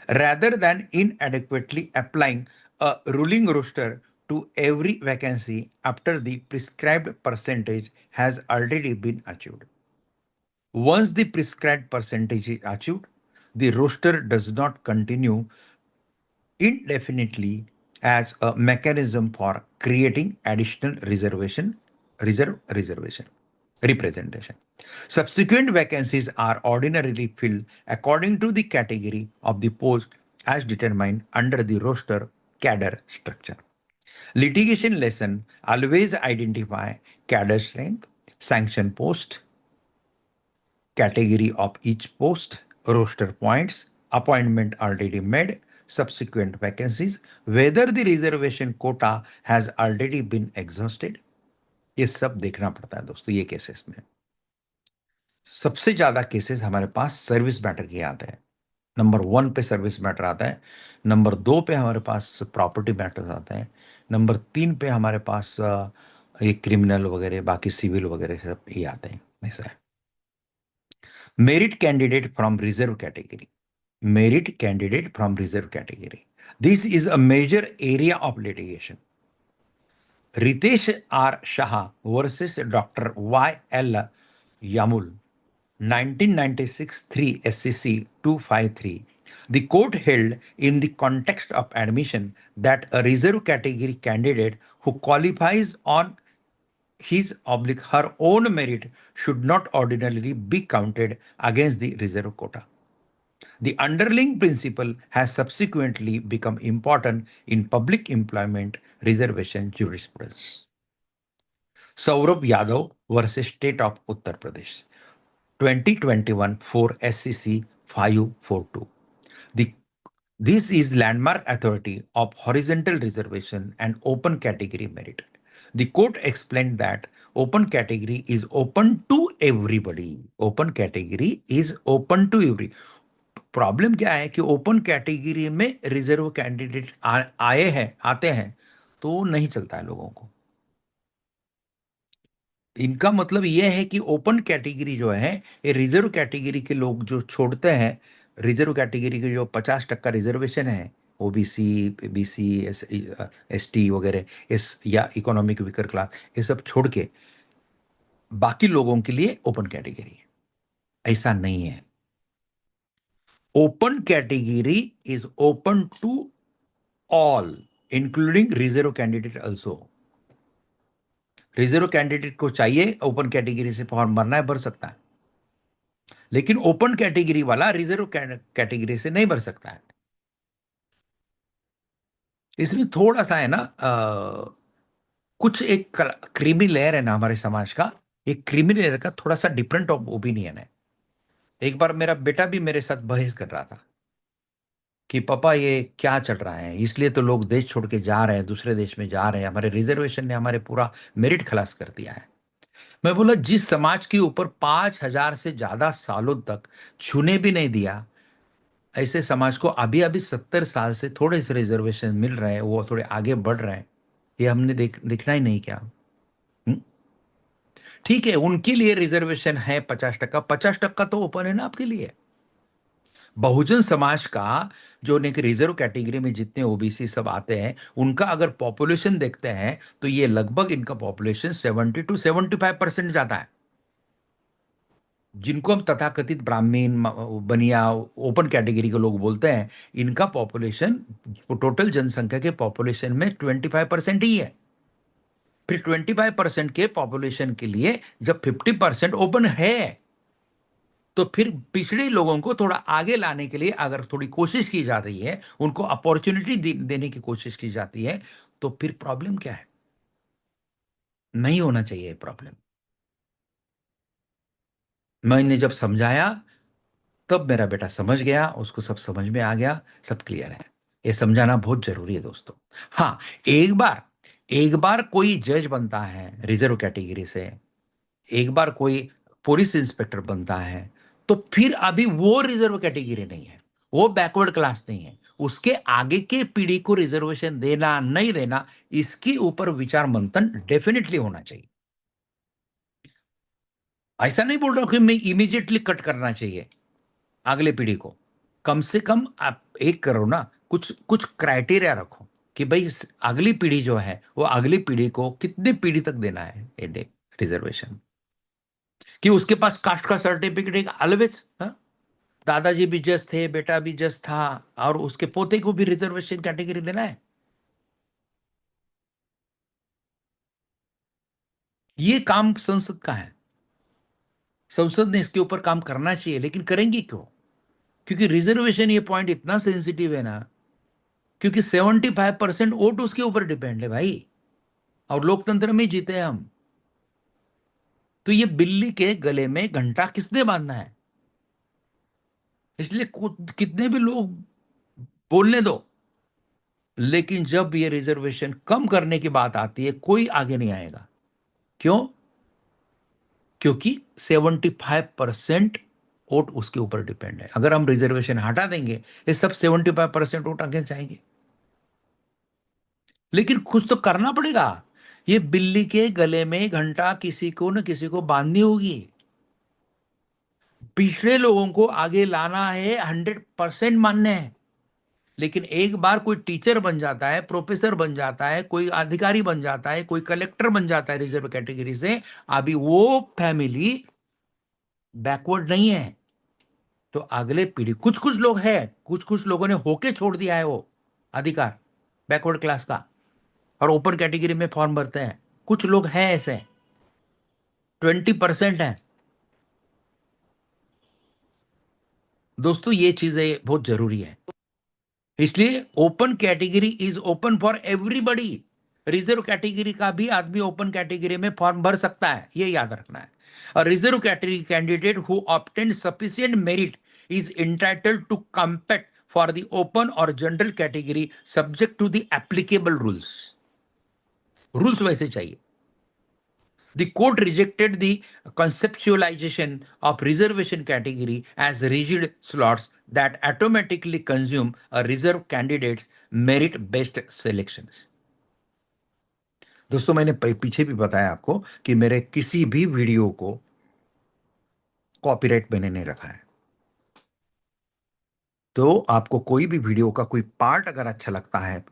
Speaker 2: rather than inadequately applying a ruling roster to every vacancy after the prescribed percentage has already been achieved. Once the prescribed percentage is achieved, the roster does not continue indefinitely as a mechanism for creating additional reservation representation. Subsequent vacancies are ordinarily filled according to the category of the post as determined under the roster cadre structure. Litigation lesson: always identify cadre strength, sanction post, category of each post, roster points, appointment already made, subsequent vacancies, whether the reservation quota has already been exhausted. ये सब देखना पड़ता है दोस्तों ये cases में। सबसे ज्यादा केसेस हमारे पास सर्विस मैटर के आते हैं। नंबर 1 पे सर्विस मैटर आता है, नंबर 2 पे हमारे पास प्रॉपर्टी मैटर्स आते हैं, नंबर 3 पे हमारे पास ये क्रिमिनल वगैरह बाकी सिविल वगैरह सब ये आते हैं। ऐसा है। Merit candidate from reserve category, merit candidate from reserve category. This is a major area of litigation. Ritesh R. Shah versus Dr. Y. L. Yamul, 1996 3 SCC 253. The court held in the context of admission that a reserve category candidate who qualifies on his/her own merit should not ordinarily be counted against the reserve quota. The underlying principle has subsequently become important in public employment reservation jurisprudence. Saurabh Yadav versus State of Uttar Pradesh, 2021 4 SCC 542. The This is landmark authority of horizontal reservation and open category merit. The court explained that open category is open to everybody. Open category is open to every. Problem क्या है कि open category में reserve candidate आते हैं तो नहीं चलता है लोगों को। इनका मतलब यह है कि ओपन कैटेगरी जो है ये रिजर्व कैटेगरी के लोग जो छोड़ते हैं, रिजर्व कैटेगरी के जो 50% रिजर्वेशन है ओबीसी बीसी एसटी वगैरह इस या इकोनॉमिक वीकर क्लास ये सब छोड़ के बाकी लोगों के लिए ओपन कैटेगरी है। ऐसा नहीं है। Open category is open to all including reserve candidate also. Reserve candidate को चाहिए ओपन कैटेगरी से फॉर्म भरना है, भर सकता है, लेकिन ओपन कैटेगरी वाला रिजर्व कैटेगरी से नहीं भर सकता है। इसलिए थोड़ा सा है ना कुछ एक क्रीमी लेयर है ना हमारे समाज का, एक क्रीमी लेयर का थोड़ा सा डिफरेंट ओपिनियन है। एक बार मेरा बेटा भी मेरे साथ बहस कर रहा था कि पापा ये क्या चल रहा है, इसलिए तो लोग देश छोड़ के जा रहे हैं, दूसरे देश में जा रहे हैं, हमारे रिजर्वेशन ने हमारे पूरा मेरिट खलास कर दिया है। मैं बोला जिस समाज के ऊपर 5,000 से ज्यादा सालों तक छूने भी नहीं दिया, ऐसे समाज को अभी अभी 70 साल से थोड़े से रिजर्वेशन मिल रहे हैं, वो थोड़े आगे बढ़ रहे हैं, ये हमने देखना ही नहीं क्या? हम्म? ठीक है उनके लिए रिजर्वेशन है 50%, 50% तो ओपन है ना आपके लिए। बहुजन समाज का जो रिजर्व कैटेगरी में जितने ओबीसी सब आते हैं उनका अगर पॉपुलेशन देखते हैं तो ये लगभग इनका पॉपुलेशन 70 to 75% जाता है। जिनको हम तथाकथित ब्राह्मण बनिया ओपन कैटेगरी के लोग बोलते हैं, इनका पॉपुलेशन टोटल जनसंख्या के पॉपुलेशन में 25% ही है। फिर 25% के पॉपुलेशन के लिए जब 50% ओपन है तो फिर पिछड़े लोगों को थोड़ा आगे लाने के लिए अगर थोड़ी कोशिश की जा रही है, उनको अपॉर्चुनिटी देने की कोशिश की जाती है, तो फिर प्रॉब्लम क्या है? नहीं होना चाहिए प्रॉब्लम। मैंने जब समझाया तब मेरा बेटा समझ गया, उसको सब समझ में आ गया, सब क्लियर है। ये समझाना बहुत जरूरी है दोस्तों। हाँ, एक बार कोई जज बनता है रिजर्व कैटेगरी से, एक बार कोई पुलिस इंस्पेक्टर बनता है, तो फिर अभी वो रिजर्व कैटेगरी नहीं है, वो बैकवर्ड क्लास नहीं है। उसके आगे के पीढ़ी को रिजर्वेशन देना नहीं देना, इसके ऊपर विचार मंथन डेफिनेटली होना चाहिए। ऐसा नहीं बोल रहा हूं कि मैं इमीडिएटली कट करना चाहिए अगले पीढ़ी को। कम से कम आप एक करो ना, कुछ कुछ क्राइटेरिया रखो कि भाई अगली पीढ़ी जो है वो अगली पीढ़ी को कितनी पीढ़ी तक देना है ये रिजर्वेशन।
Speaker 3: कि उसके पास कास्ट का सर्टिफिकेट एक ऑलवेज, दादाजी भी जज थे, बेटा भी जज था, और उसके पोते को भी रिजर्वेशन कैटेगरी देना है। ये काम संसद का है, संसद ने इसके ऊपर काम करना चाहिए, लेकिन करेंगी क्यों? क्योंकि रिजर्वेशन, ये पॉइंट इतना सेंसिटिव है ना, क्योंकि 75% वोट उसके ऊपर डिपेंड है भाई, और लोकतंत्र में जीते हैं हम। तो ये बिल्ली के गले में घंटा किसने बांधना है? इसलिए कितने भी लोग बोलने दो, लेकिन जब ये रिजर्वेशन कम करने की बात आती है, कोई आगे नहीं आएगा। क्यों? क्योंकि 75% वोट उसके ऊपर डिपेंड है। अगर हम रिजर्वेशन हटा देंगे, ये सब 75% वोट आगे जाएंगे। लेकिन कुछ तो करना पड़ेगा। ये बिल्ली के गले में घंटा किसी को न किसी को बांधनी होगी। पिछड़े लोगों को आगे लाना है, 100% मानने हैं। लेकिन एक बार कोई टीचर बन जाता है, प्रोफेसर बन जाता है, कोई अधिकारी बन जाता है, कोई कलेक्टर बन जाता है रिजर्व कैटेगरी से, अभी वो फैमिली बैकवर्ड नहीं है। तो अगले पीढ़ी, कुछ कुछ लोग हैं, कुछ कुछ लोगों ने होके छोड़ दिया है वो अधिकार बैकवर्ड क्लास का, और ओपन कैटेगरी में फॉर्म भरते हैं। कुछ लोग हैं ऐसे, 20% है। दोस्तों, ये चीजें बहुत जरूरी है। इसलिए open category is open for everybody. Reserve category का भी आदमी ओपन कैटेगरी में फॉर्म भर सकता है, ये याद रखना है। A reserve category candidate who obtained sufficient merit is entitled to compete for the open or general category subject to the applicable rules. Rules वैसे चाहिए। The court rejected the conceptualization of reservation category as rigid slots that automatically consume a reserve candidate's merit-based selections.
Speaker 2: दोस्तों, मैंने पीछे भी बताया आपको कि मेरे किसी भी वीडियो को कॉपीराइट मैंने नहीं रखा है। तो आपको कोई भी वीडियो का कोई पार्ट अगर अच्छा लगता है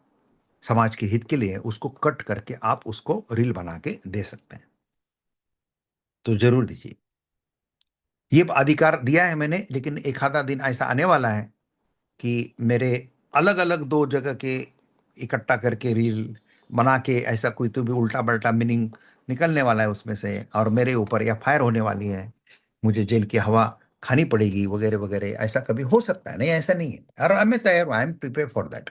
Speaker 2: समाज के हित के लिए, उसको कट करके आप उसको रील बना के दे सकते हैं, तो जरूर दीजिए। ये अधिकार दिया है मैंने, लेकिन एक आधा दिन ऐसा आने वाला है कि मेरे अलग अलग दो जगह के इकट्ठा करके रील बना के ऐसा कोई तो भी उल्टा पल्टा मीनिंग निकलने वाला है उसमें से, और मेरे ऊपर एफआईआर होने वाली है, मुझे जेल की हवा खानी पड़ेगी वगैरह वगैरह। ऐसा कभी हो सकता है? नहीं, ऐसा नहीं है। और मैं तैयार हूँ, I am prepare for that.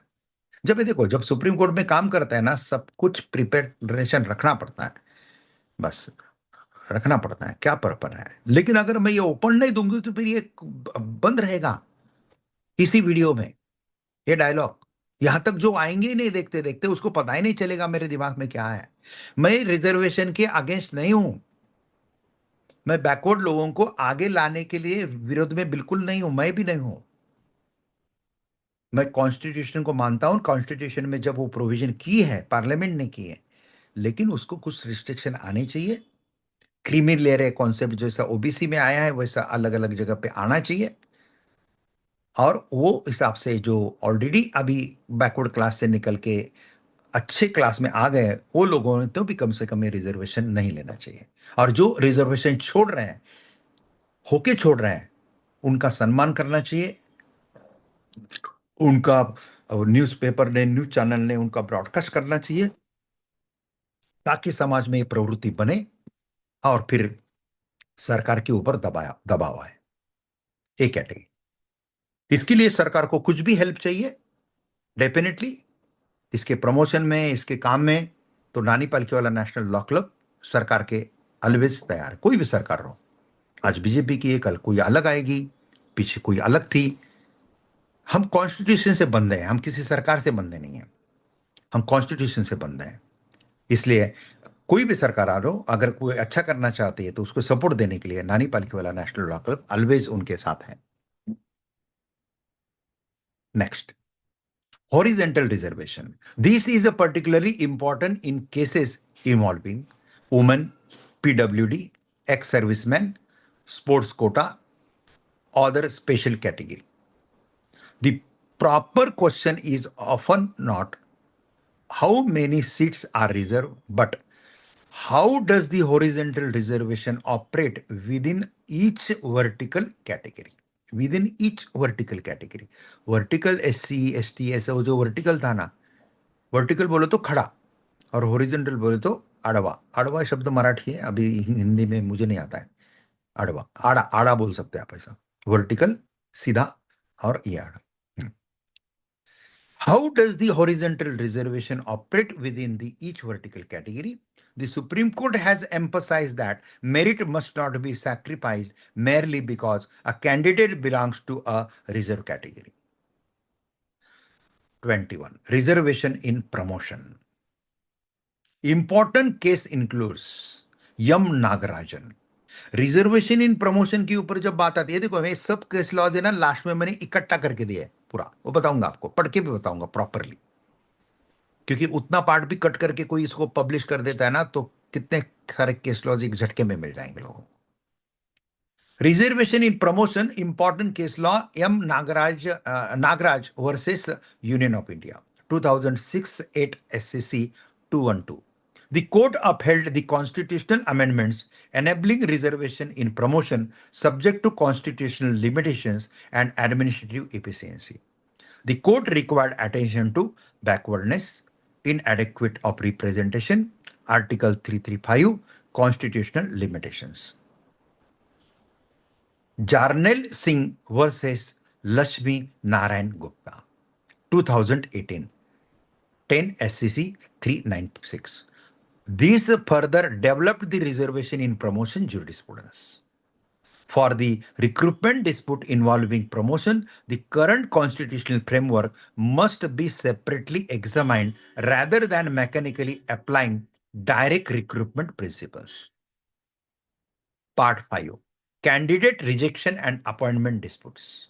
Speaker 2: जब ये देखो, जब सुप्रीम कोर्ट में काम करता है ना, सब कुछ प्रिपरेशन रखना पड़ता है, बस रखना पड़ता है, क्या पर्पन है। लेकिन अगर मैं ये ओपन नहीं दूंगी तो फिर ये बंद रहेगा इसी वीडियो में, ये डायलॉग यहां तक जो आएंगे ही नहीं, देखते देखते उसको पता ही नहीं चलेगा मेरे दिमाग में क्या है। मैं रिजर्वेशन के अगेंस्ट नहीं हूं, मैं बैकवर्ड लोगों को आगे लाने के लिए विरोध में बिल्कुल नहीं हूं, मैं भी नहीं हूं। मैं कॉन्स्टिट्यूशन को मानता हूं, कॉन्स्टिट्यूशन में जब वो प्रोविजन की है, पार्लियामेंट ने की है, लेकिन उसको कुछ रिस्ट्रिक्शन आने चाहिए। क्रीमी लेयर कॉन्सेप्ट जैसा ओबीसी में आया है, वैसा अलग अलग जगह पे आना चाहिए। और वो हिसाब से जो ऑलरेडी अभी बैकवर्ड क्लास से निकल के अच्छे क्लास में आ गए, वो लोगों ने तो भी कम से कम ये रिजर्वेशन नहीं लेना चाहिए। और जो रिजर्वेशन छोड़ रहे हैं, होके छोड़ रहे हैं, उनका सम्मान करना चाहिए। उनका न्यूज़पेपर ने, न्यूज़ चैनल ने उनका ब्रॉडकास्ट करना चाहिए, ताकि समाज में ये प्रवृत्ति बने और फिर सरकार के ऊपर दबाया दबाव आए। एक कैटेगरी, इसके लिए सरकार को कुछ भी हेल्प चाहिए, डेफिनेटली इसके प्रमोशन में, इसके काम में, तो नानी पालकी वाला नेशनल लॉ क्लब सरकार के ऑलवेज तैयार है। कोई भी सरकार हो, आज बीजेपी की है, कल कोई अलग आएगी, पीछे कोई अलग थी। हम कॉन्स्टिट्यूशन से बंधे हैं, हम किसी सरकार से बंधे नहीं हैं, हम कॉन्स्टिट्यूशन से बंधे हैं। इसलिए कोई भी सरकार आ रहा हो, अगर कोई अच्छा करना चाहती है तो उसको सपोर्ट देने के लिए नानी पालकी वाला नेशनल लॉ क्लब ऑलवेज उनके साथ है। Next, horizontal reservation. This is a particularly important in cases involving women, PWD, ex-servicemen, sports quota, other special category. The proper question is often not how many seats are reserved, but How does the horizontal reservation operate within each vertical category? Within each vertical category. Vertical SC, ST, ऐसा वो जो vertical था ना, vertical बोलो तो खड़ा और horizontal बोले तो अड़वा. अड़वा शब्द मराठी है, अभी हिंदी में मुझे नहीं आता है. अड़वा, आड़ा, आड़ा बोल सकते हैं आप ऐसा. Vertical सीधा और ये आड़ा. How does the horizontal reservation operate within the each vertical category? The Supreme Court has emphasized that merit must not be sacrificed merely because a candidate belongs to a reserve category. 21. Reservation in promotion. Important case includes Yam Nagarajan. Reservation in promotion के ऊपर जब बात आती है, देखो मैं सब case laws है ना लास्ट में मैंने इकट्ठा करके दिया है पूरा, वो बताऊंगा आपको, पढ़ के भी बताऊंगा प्रॉपरली, क्योंकि उतना पार्ट भी कट करके कोई इसको पब्लिश कर देता है ना तो कितने सारे केस लॉज एक झटके में मिल जाएंगे लोगों को. Reservation in promotion, important case law M Nagaraj versus union of India 2006 8 SCC 212. The court upheld the constitutional amendments enabling reservation in promotion subject to constitutional limitations and administrative efficiency. The court required attention to backwardness, inadequate of representation, Article 335, constitutional limitations. Jarnail Singh versus Lakshmi Narayan Gupta, 2018, 10 SCC 396. These further developed the reservation in promotion jurisprudence. For the recruitment dispute involving promotion, the current constitutional framework must be separately examined rather than mechanically applying direct recruitment principles. Part 5. Candidate rejection and appointment disputes.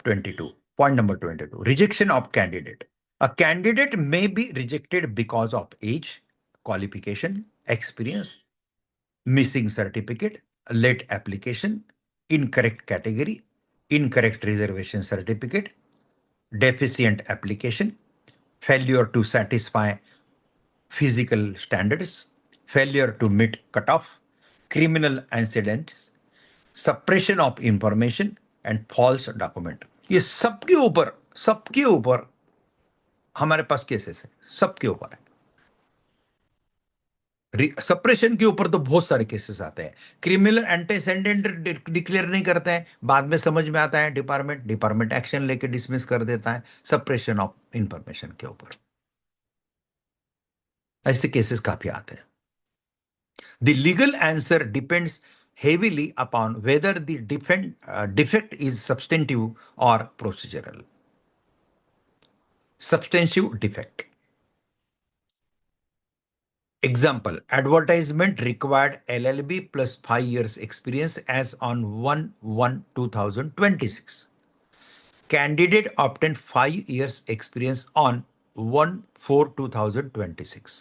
Speaker 2: 22. Point number 22. Rejection of candidate. A candidate may be rejected because of age, qualification, experience, missing certificate, late application, incorrect category, incorrect reservation certificate, deficient application, failure to satisfy physical standards, failure to meet cutoff, criminal incidents, suppression of information and false document. ये सबके ऊपर हमारे पास cases है, सबके ऊपर है. Suppression के ऊपर तो बहुत सारे केसेस आते हैं. क्रिमिनल एंटीसेडेंट डिक्लेयर नहीं करते हैं, बाद में समझ में आता है डिपार्टमेंट एक्शन लेके डिसमिस कर देता है. सप्रेशन ऑफ इंफॉर्मेशन के ऊपर ऐसे केसेस काफी आते हैं. The legal answer depends heavily upon whether the defect is substantive or procedural. Substantive defect. Example, advertisement required LLB plus 5 years experience as on 1/1/2026. Candidate obtained 5 years experience on 1/4/2026.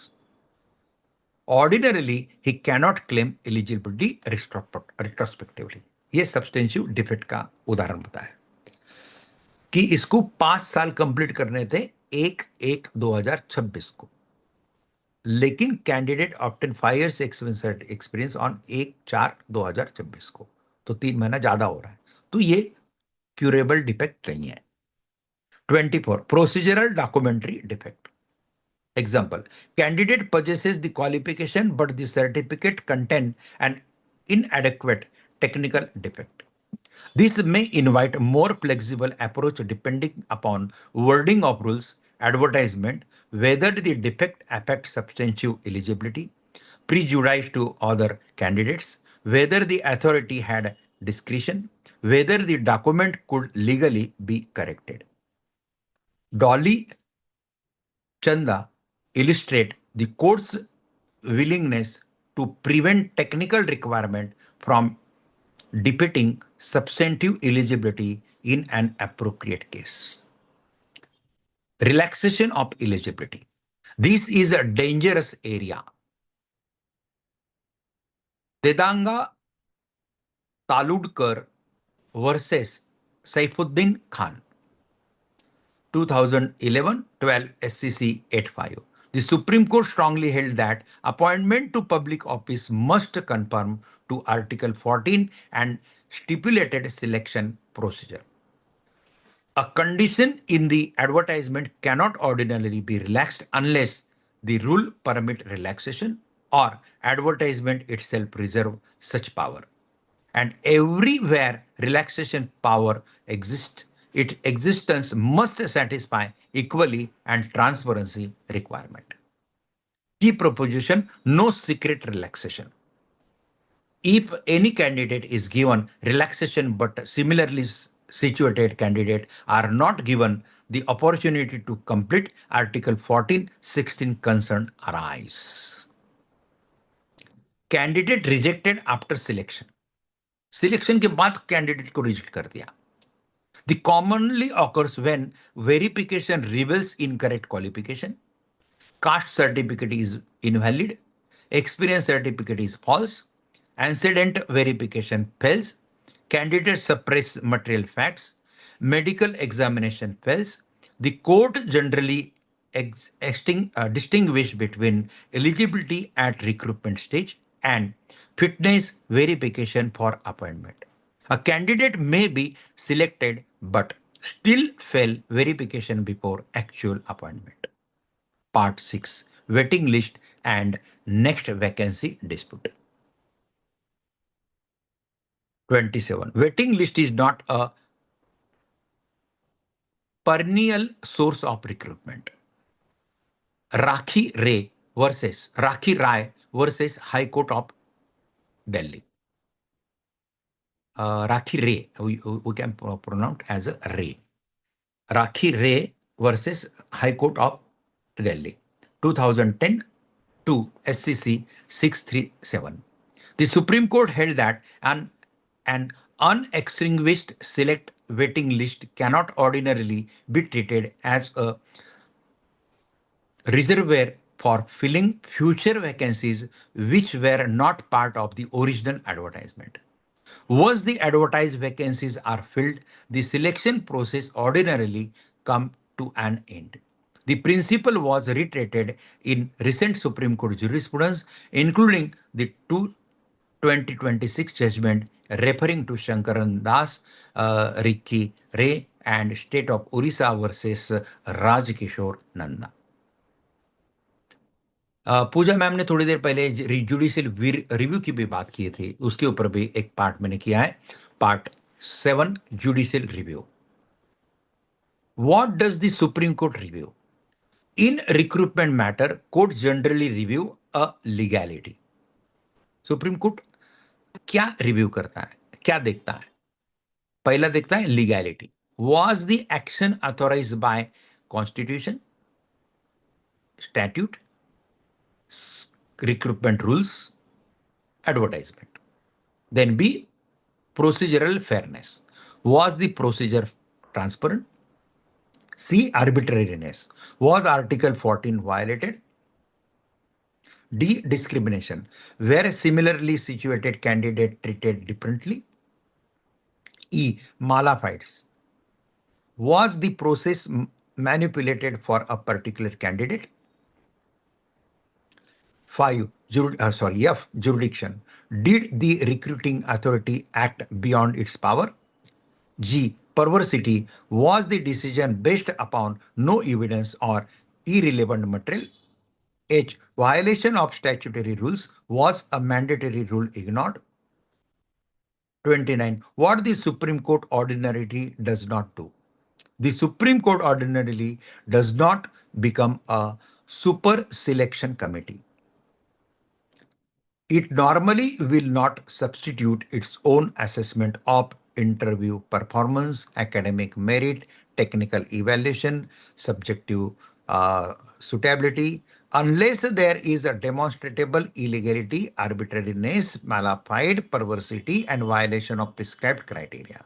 Speaker 2: Ordinarily, he cannot claim eligibility retrospectively. ये सब्सटेंशिव defect का उदाहरण बताया कि इसको 5 साल complete करने थे 1/1/2026 को, लेकिन candidate obtain 5 years experience on 1/4/2026 को, तो 3 महीना ज्यादा हो रहा है, तो ये क्यूरेबल डिफेक्ट नहीं है. 24. Procedural documentary defect. Example, candidate possesses the qualification but the certificate contain an inadequate technical defect. This may invite more flexible approach depending upon wording of rules, advertisement, whether the defect affects substantive eligibility, prejudice to other candidates, whether the authority had discretion, whether the document could legally be corrected. Dolly Chanda illustrate the court's willingness to prevent technical requirement from defeating substantive eligibility in an appropriate case. Relaxation of eligibility. This is a dangerous area. Tedanga Taludkar versus Saifuddin Khan, 2011-12 SCC 85.
Speaker 3: The Supreme Court strongly held that appointment to public office must conform to Article 14 and stipulated selection procedure. A condition in the advertisement cannot ordinarily be relaxed unless the rule permit relaxation or advertisement itself reserve such power. And everywhere relaxation power exists, its existence must satisfy equally and transparency requirement. Key proposition: no secret relaxation. If any candidate is given relaxation but similarly situated candidate are not given the opportunity to complete, Article 14-16 concern arise. Candidate rejected after selection. Selection के बाद candidate को reject कर दिया. The commonly occurs when verification reveals incorrect qualification, caste certificate is invalid, experience certificate is false, antecedent verification fails, candidate suppress material facts, medical examination fails. The court generally distinguish between eligibility at recruitment stage and fitness verification for appointment. A candidate may be selected but still fail verification before actual appointment. Part 6: Waiting list and next vacancy dispute. 27. Waiting list is not a perennial source of recruitment. Rakhi Ray versus Rakhi Rai versus High Court of Delhi. Rakhi Ray, we can pronounce as a Ray. Rakhi Ray versus High Court of Delhi, 2010 to SCC 637. The Supreme Court held that an unextinguished select waiting list cannot ordinarily be treated as a reservoir for filling future vacancies which were not part of the original advertisement. Once the advertised vacancies are filled, the selection process ordinarily comes to an end. The principle was reiterated in recent Supreme Court jurisprudence, including the 2026 judgment referring to Shankaran Das, Rakhi Ray, and State of Orissa versus Raj Kishore Nanda. Puja ma'am ने थोड़ी देर पहले judicial review की भी बात की थी, उसके ऊपर भी एक पार्ट मैंने किया है, part 7 judicial review. What does the Supreme Court review? In recruitment matter, court generally review a legality. Supreme Court क्या रिव्यू करता है, क्या देखता है? पहला देखता है legality. Was the action authorized by Constitution, statute, recruitment rules, advertisement? Then B, procedural fairness. Was the procedure transparent? C, arbitrariness. Was Article 14 violated? D, discrimination. Were similarly situated candidate treated differently? E, mala fides. Was the process manipulated for a particular candidate? 5, F, jurisdiction. Did the recruiting authority act beyond its power? G, perversity. Was the decision based upon no evidence or irrelevant material? H, violation of statutory rules. Was a mandatory rule ignored? 29, what the Supreme Court ordinarily does not do. The Supreme Court ordinarily does not become a super selection committee. It normally will not substitute its own assessment of interview performance, academic merit, technical evaluation, subjective suitability, unless there is a demonstrable illegality, arbitrariness, mala fide, perversity and violation of prescribed criteria.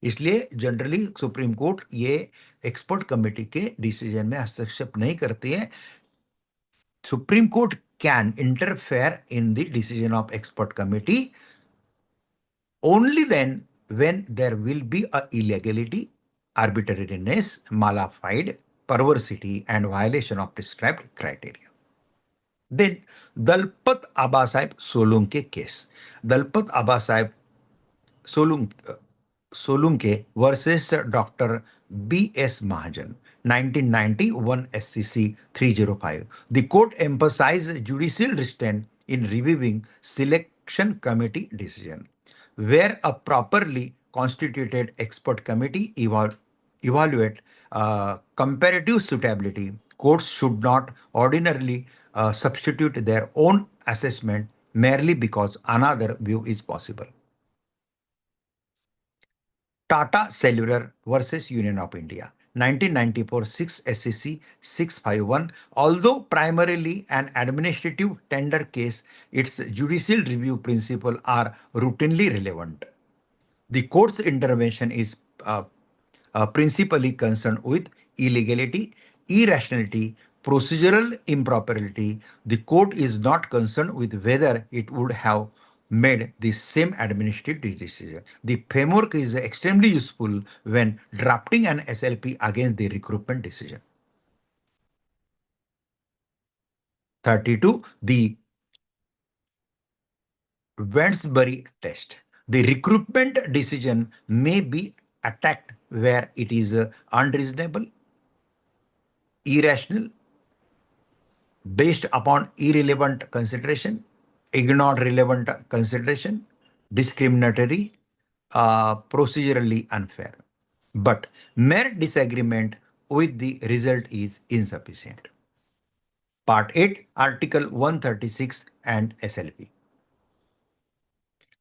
Speaker 3: इसलिए generally supreme court ये expert committee के decision में हस्तक्षेप नहीं करती है. Supreme court can interfere in the decision of expert committee only then when there will be a illegality, arbitrariness, mala fide,
Speaker 2: perversity and violation of prescribed criteria. Then Dalpat Abasaheb Solunke case. Dalpat Abasaheb Solunke versus Dr. B.S. Mahajan, 1991 SCC 305. The court emphasized judicial restraint in reviewing selection committee decision. Where a properly constituted expert committee evaluate comparative suitability, courts should not ordinarily substitute their own assessment merely because another view is possible. Tata Cellular versus Union of India, 1994 6 SCC 651. Although primarily an administrative tender case, its judicial review principles are routinely relevant. The court's intervention is principally concerned with illegality, irrationality, procedural impropriety. The court is not concerned with whether it would have made the same administrative decision. The framework is extremely useful when drafting an SLP against the recruitment decision. 32. The Wensbury test. The recruitment decision may be attacked where it is unreasonable, irrational, based upon irrelevant consideration, ignored relevant consideration, discriminatory, procedurally unfair. But mere disagreement with the result is insufficient. Part 8, Article 136 and SLP.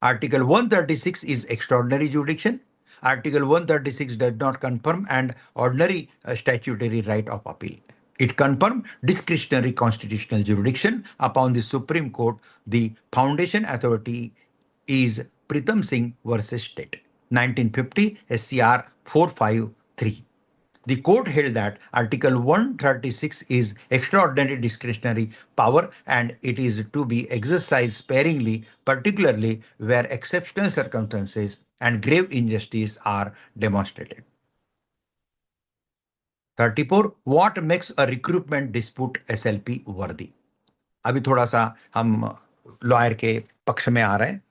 Speaker 2: Article 136 is extraordinary jurisdiction. Article 136 does not confirm an ordinary statutory right of appeal. It confirms discretionary constitutional jurisdiction upon the Supreme Court. The foundation authority is Pritam Singh versus State, 1950 SCR 453. The court held that Article 136 is extraordinary discretionary power and it is to be exercised sparingly, particularly where exceptional circumstances and grave injustice are demonstrated. 34. What makes a recruitment dispute SLP worthy? अभी थोड़ा सा हम lawyer के पक्ष में आ रहे हैं,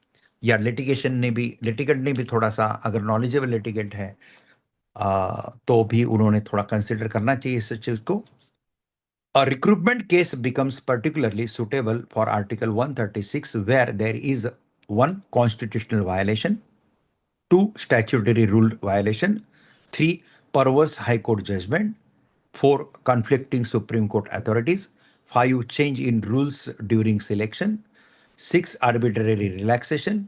Speaker 2: या लिटिगेंट ने भी थोड़ा सा अगर नॉलेजेबल लिटिगेंट है तो भी उन्होंने थोड़ा कंसिडर करना चाहिए इस चीज को. A recruitment case becomes particularly suitable for Article 136 where there is 1. Constitutional violation, 2. Statutory rule violation, 3. Perverse High Court judgment, 4. Conflicting Supreme Court authorities, 5. Change in rules during selection, 6. Arbitrary relaxation,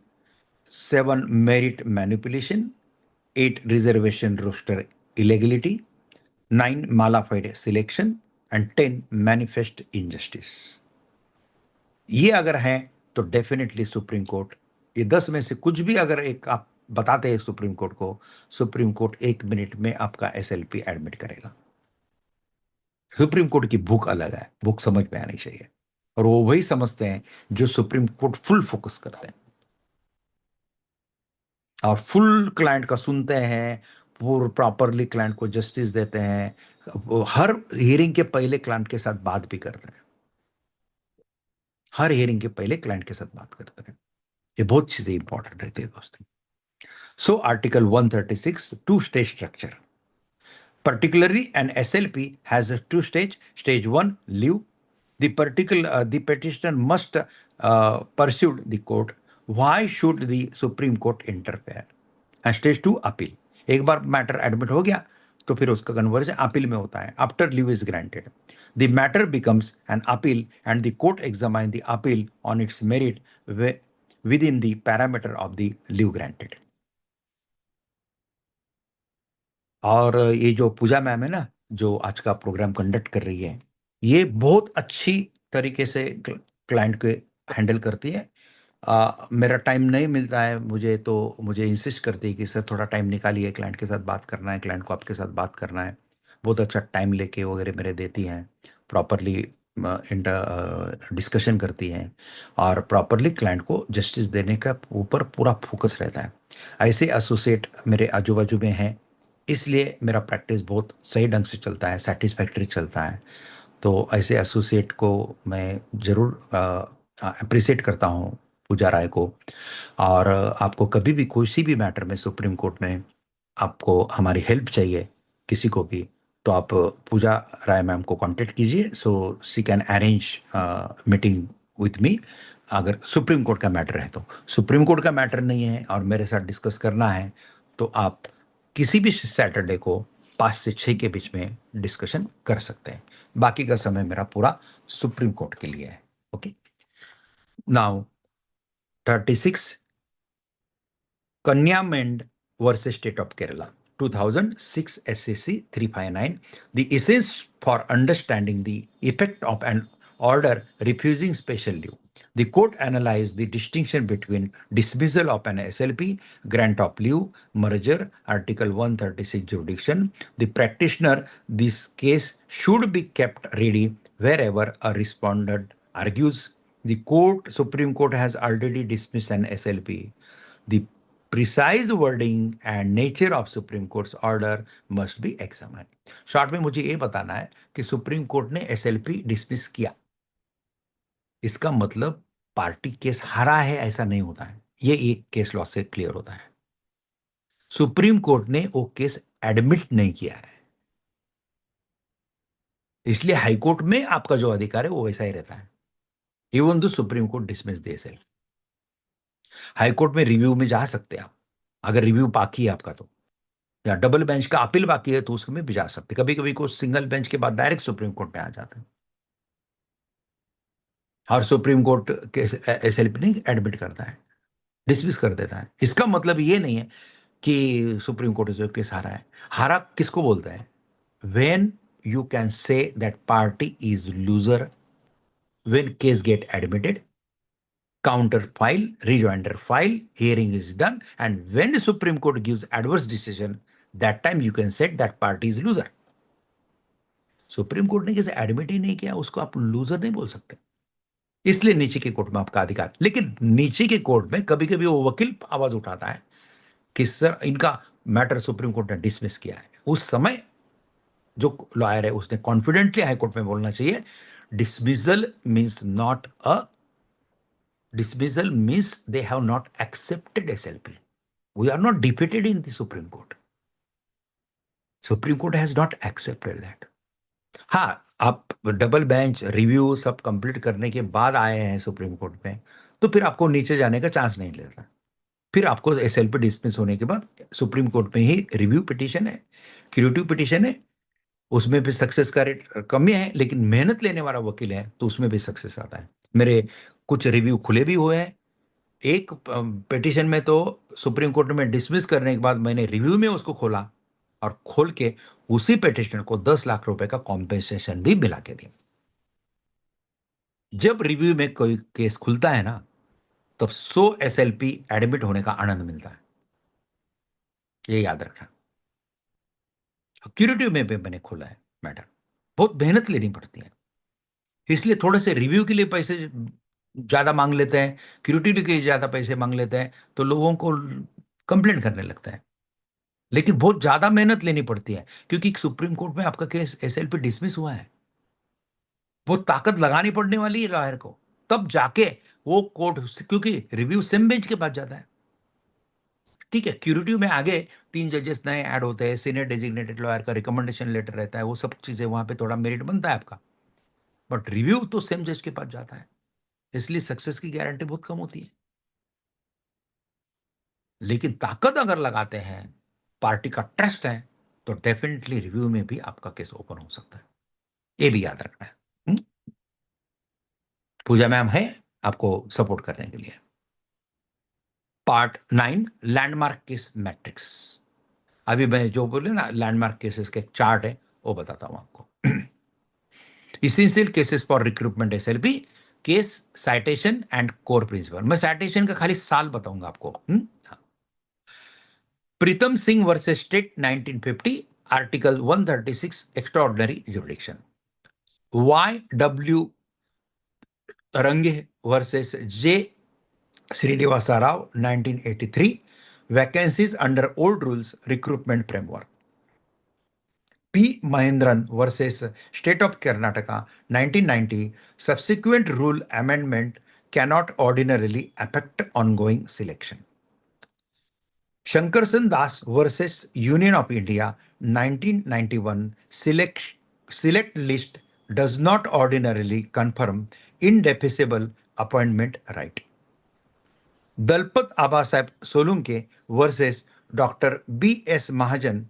Speaker 2: 7. Merit manipulation, 8. Reservation roster illegality, 9. Mala-fide selection, and 10. Manifest injustice. ये अगर हैं तो definitely supreme court, ये 10 में से कुछ भी अगर एक आप बताते हैं सुप्रीम कोर्ट को, सुप्रीम कोर्ट 1 मिनट में आपका SLP एडमिट करेगा. सुप्रीम कोर्ट की भूख अलग है, भूख समझ में आनी चाहिए, और वो वही समझते हैं जो सुप्रीम कोर्ट फुल फोकस करते हैं और फुल क्लाइंट का सुनते हैं, प्रॉपरली क्लाइंट को जस्टिस देते हैं, हर हियरिंग के पहले क्लाइंट के साथ बात भी करते हैं, हर हियरिंग के पहले क्लाइंट के साथ बात करते हैं. ये बहुत चीजें इंपॉर्टेंट रहती है दोस्तों. So article 136 two stage structure. Particularly, an SLP has a 2 stage. Stage 1, leave. The petitioner must pursue the court. Why should the Supreme Court interfere? And stage 2, appeal. एक बार मैटर एडमिट हो गया तो फिर उसका conversion appeal में होता है. After leave is granted, the matter becomes an appeal and the court examines the appeal on its merit within the parameter of the leave granted. और ये जो पूजा मैम है ना, जो आज का प्रोग्राम कंडक्ट कर रही है, ये बहुत अच्छी तरीके से क्लाइंट को हैंडल करती है. मेरा टाइम नहीं मिलता है मुझे, तो मुझे इंसिस्ट करती है कि सर थोड़ा टाइम निकालिए, क्लाइंट के साथ बात करना है, क्लाइंट को आपके साथ बात करना है. बहुत अच्छा टाइम लेके वगैरह मेरे देती हैं, प्रॉपरली डिस्कशन करती हैं और प्रॉपरली क्लाइंट को जस्टिस देने का ऊपर पूरा फोकस रहता है. ऐसे एसोसिएट मेरे आजू बाजू में हैं.
Speaker 3: इसलिए मेरा प्रैक्टिस बहुत सही ढंग से चलता है, सेटिस्फैक्टरी चलता है। तो ऐसे एसोसिएट को मैं ज़रूर अप्रिसिएट करता हूँ, पूजा राय को। और आपको कभी भी किसी भी मैटर में सुप्रीम कोर्ट में आपको हमारी हेल्प चाहिए, किसी को भी, तो आप पूजा राय मैम को कांटेक्ट कीजिए, so she can arrange meeting with me. अगर सुप्रीम कोर्ट का मैटर है तो, सुप्रीम कोर्ट का मैटर नहीं है और मेरे साथ डिस्कस करना है, तो आप किसी भी सैटरडे को 5 से 6 के बीच में डिस्कशन कर सकते हैं। बाकी का समय मेरा पूरा सुप्रीम कोर्ट के लिए है। Okay, now 36 Kanyamend versus State of Kerala, 2006 SCC 359. The essence for understanding the effect of an order refusing special leave. The court analyzed the distinction between dismissal of an SLP, grant of leave, merger, Article 136 jurisdiction. The practitioner, this case should be kept ready wherever a respondent argues. The Supreme Court has already dismissed an SLP. The precise wording and nature of Supreme Court's order must be examined. Short में मुझे ये बताना है कि supreme court ने SLP dismiss किया, इसका मतलब पार्टी केस हारा है ऐसा नहीं होता है, ये एक केस लॉ से क्लियर होता है। सुप्रीम कोर्ट ने वो केस एडमिट नहीं किया है, इसलिए हाईकोर्ट में आपका जो अधिकार है वो वैसा ही रहता है, even though supreme court dismiss the self. High court में रिव्यू में जा सकते हैं आप, अगर रिव्यू बाकी है आपका तो, या डबल बेंच का अपील बाकी है तो उसमें भी जा सकते। कभी कभी को सिंगल बेंच के बाद डायरेक्ट सुप्रीम कोर्ट में आ जाते हैं और सुप्रीम कोर्ट के एसएलपी नहीं एडमिट करता है, डिसमिस कर देता है। इसका मतलब ये नहीं है कि सुप्रीम कोर्ट जो केस हारा है। हारा किसको बोलते हैं? When you can say that party is loser, when case gate admitted, counter file, rejoinder file, hearing is done, and when the Supreme Court gives adverse decision, that time you can say that party is loser. Supreme court ने किसी admit ही नहीं किया, उसको आप loser नहीं बोल सकते, इसलिए नीचे के कोर्ट में आपका अधिकार। लेकिन नीचे के कोर्ट में कभी कभी वो वकील आवाज उठाता है कि सर इनका मैटर सुप्रीम कोर्ट ने डिसमिस किया है, उस समय जो लॉयर है उसने कॉन्फिडेंटली हाई कोर्ट में बोलना चाहिए, dismissal means not a dismissal means they have not accepted SLP. We are not defeated in the Supreme Court. Supreme Court has not accepted that. हाँ, आप डबल बेंच रिव्यू सब complete करने के बाद आए हैं सुप्रीम कोर्ट में, तो फिर आपको नीचे जाने का चांस नहीं लेता। फिर आपको एसएलपी डिसमिस होने के बाद सुप्रीम कोर्ट में ही रिव्यू पिटीशन है, क्यूरेटिव पिटीशन है, उसमें भी सक्सेस का रेट कम है, लेकिन मेहनत लेने वाला वकील है तो उसमें भी सक्सेस आता है। मेरे कुछ रिव्यू खुले भी हुए हैं। एक पिटीशन में तो सुप्रीम कोर्ट में डिसमिस करने के बाद मैंने रिव्यू में उसको खोला और खोल के उसी पिटिशनर को 10 लाख रुपए का कॉम्पेंसेशन भी मिला के दिया। जब रिव्यू में कोई केस खुलता है ना, तब 100 एसएलपी एडमिट होने का आनंद मिलता है, ये याद रखना। क्यूरेटिव में भी मैंने खोला है मैटर, बहुत मेहनत लेनी पड़ती है, इसलिए थोड़े से रिव्यू के लिए पैसे ज्यादा मांग लेते हैं, क्यूरेटिव के लिए ज्यादा पैसे मांग लेते हैं, तो लोगों को कंप्लेंट करने लगता है। लेकिन बहुत ज्यादा मेहनत लेनी पड़ती है, क्योंकि सुप्रीम कोर्ट में आपका केस एसएलपी डिसमिस हुआ है, वो ताकत लगानी पड़ने वाली है लॉयर को, तब जाके वो कोर्ट, क्योंकि रिव्यू सेम बेंच के पास जाता है। ठीक है, क्यूरेटिव में आगे 3 जजेस नए ऐड होते हैं, सीनियर डेजिग्नेटेड लॉयर का रिकमेंडेशन लेटर रहता है, वो सब चीजें वहां पे थोड़ा मेरिट बनता है आपका, बट रिव्यू तो सेम जज के पास जाता है, इसलिए सक्सेस की गारंटी बहुत कम होती है। लेकिन ताकत अगर लगाते हैं, पार्टी का ट्रस्ट है, तो डेफिनेटली रिव्यू में भी आपका केस ओपन हो सकता है, ये भी याद रखना है। पूजा मैम है आपको सपोर्ट करने के लिए। Part 9, landmark case matrix. अभी मैं जो बोले ना लैंडमार्क केसेस के चार्ट है वो बताता हूं आपको। Essential cases for recruitment SLP, case citation and core principle. मैं साइटेशन का खाली साल बताऊंगा आपको। Pritam Singh versus state 1950, article 136 extraordinary jurisdiction. YW Rangaiah versus J Srinivasa Rao 1983, vacancies under old rules recruitment framework.
Speaker 2: P. Mahendran versus State of Karnataka, 1990, subsequent rule amendment cannot ordinarily affect ongoing selection. Shankarsan Das versus Union of India, 1991, select list does not ordinarily confirm indefeasible appointment right. Dalpat Abasaheb Solunke versus Dr. B.S. Mahajan,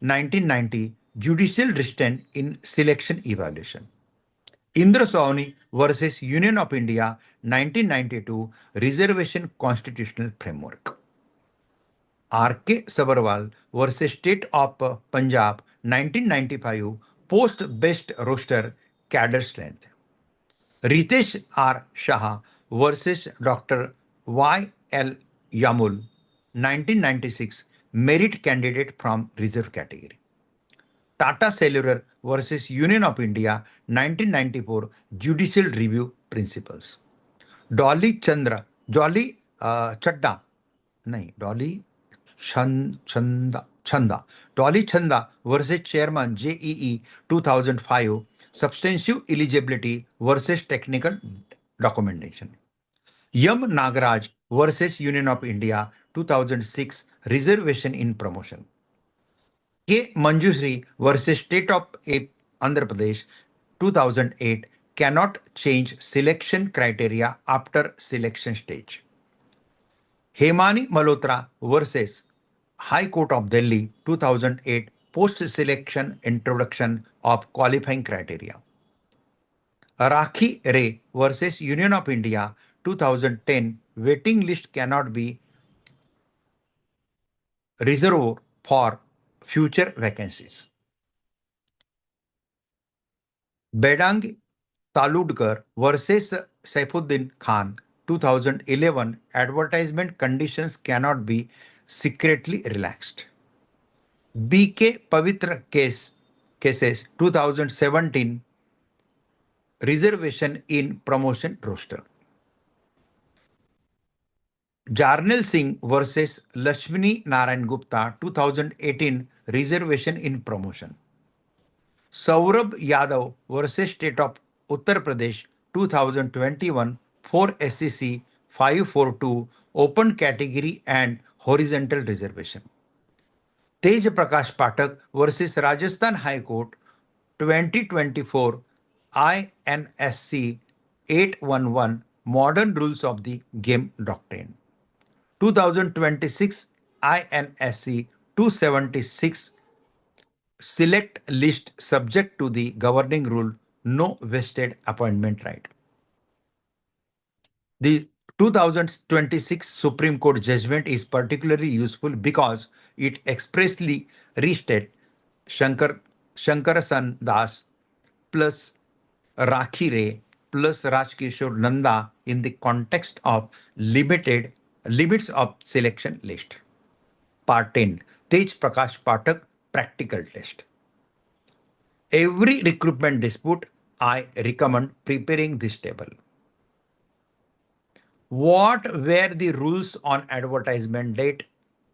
Speaker 2: 1990, judicial restraint in selection evaluation. Indra Sawhney versus Union of India, 1992, reservation constitutional framework. R.K. Sabarwal versus State of Punjab, 1995, post-best roster cadre strength. Ritesh R. Shah versus Dr. Y.L. Yamul, 1996, merit candidate from reserve category. Tata Cellular versus Union of India, 1994, judicial review principles. Dolly Chadda, नहीं, Dolly Chanda versus Chairman JEE, 2005, substantive eligibility versus technical documentation. Yam Nagaraj versus Union of India, 2006, reservation in promotion. K. Manjushree versus State of Andhra Pradesh, 2008, cannot change selection criteria after selection stage. Hemani Malhotra versus High Court of Delhi, 2008, post-selection introduction of qualifying criteria. Rakhi Ray versus Union of India, 2010, waiting list cannot be reserved for future vacancies. Bedang Taludkar versus Saifuddin Khan, 2011, advertisement conditions cannot be secretly relaxed. BK Pavitra cases, 2017, reservation in promotion roster. Jarnil Singh versus Lakshmini Narayan Gupta, 2018, reservation in promotion. Saurabh Yadav versus State of Uttar Pradesh, 2021, 4 SEC 542, open category and horizontal reservation. Tej Prakash Pathak versus Rajasthan High Court, 2024, INSC 811, modern rules of the game doctrine. 2026, INSC 276, select list subject to the governing rule, no vested appointment right. The 2026 Supreme Court judgment is particularly useful because it expressly restated Shankarasan Das plus Rakhi Ray plus Rajkishore Nanda in the context of limits of selection list. Part 10, Tej Prakash Pathak practical test. Every recruitment dispute, I recommend preparing this table. What were the rules on advertisement date?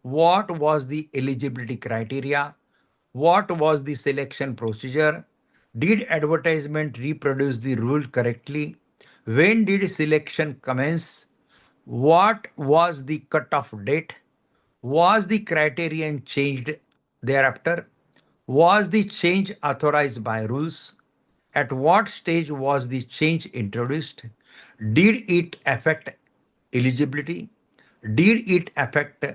Speaker 2: What was the eligibility criteria? What was the selection procedure? Did advertisement reproduce the rule correctly? When did selection commence? What was the cutoff date? Was the criterion changed thereafter? Was the change authorized by rules? At what stage was the change introduced? Did it affect eligibility? Did it affect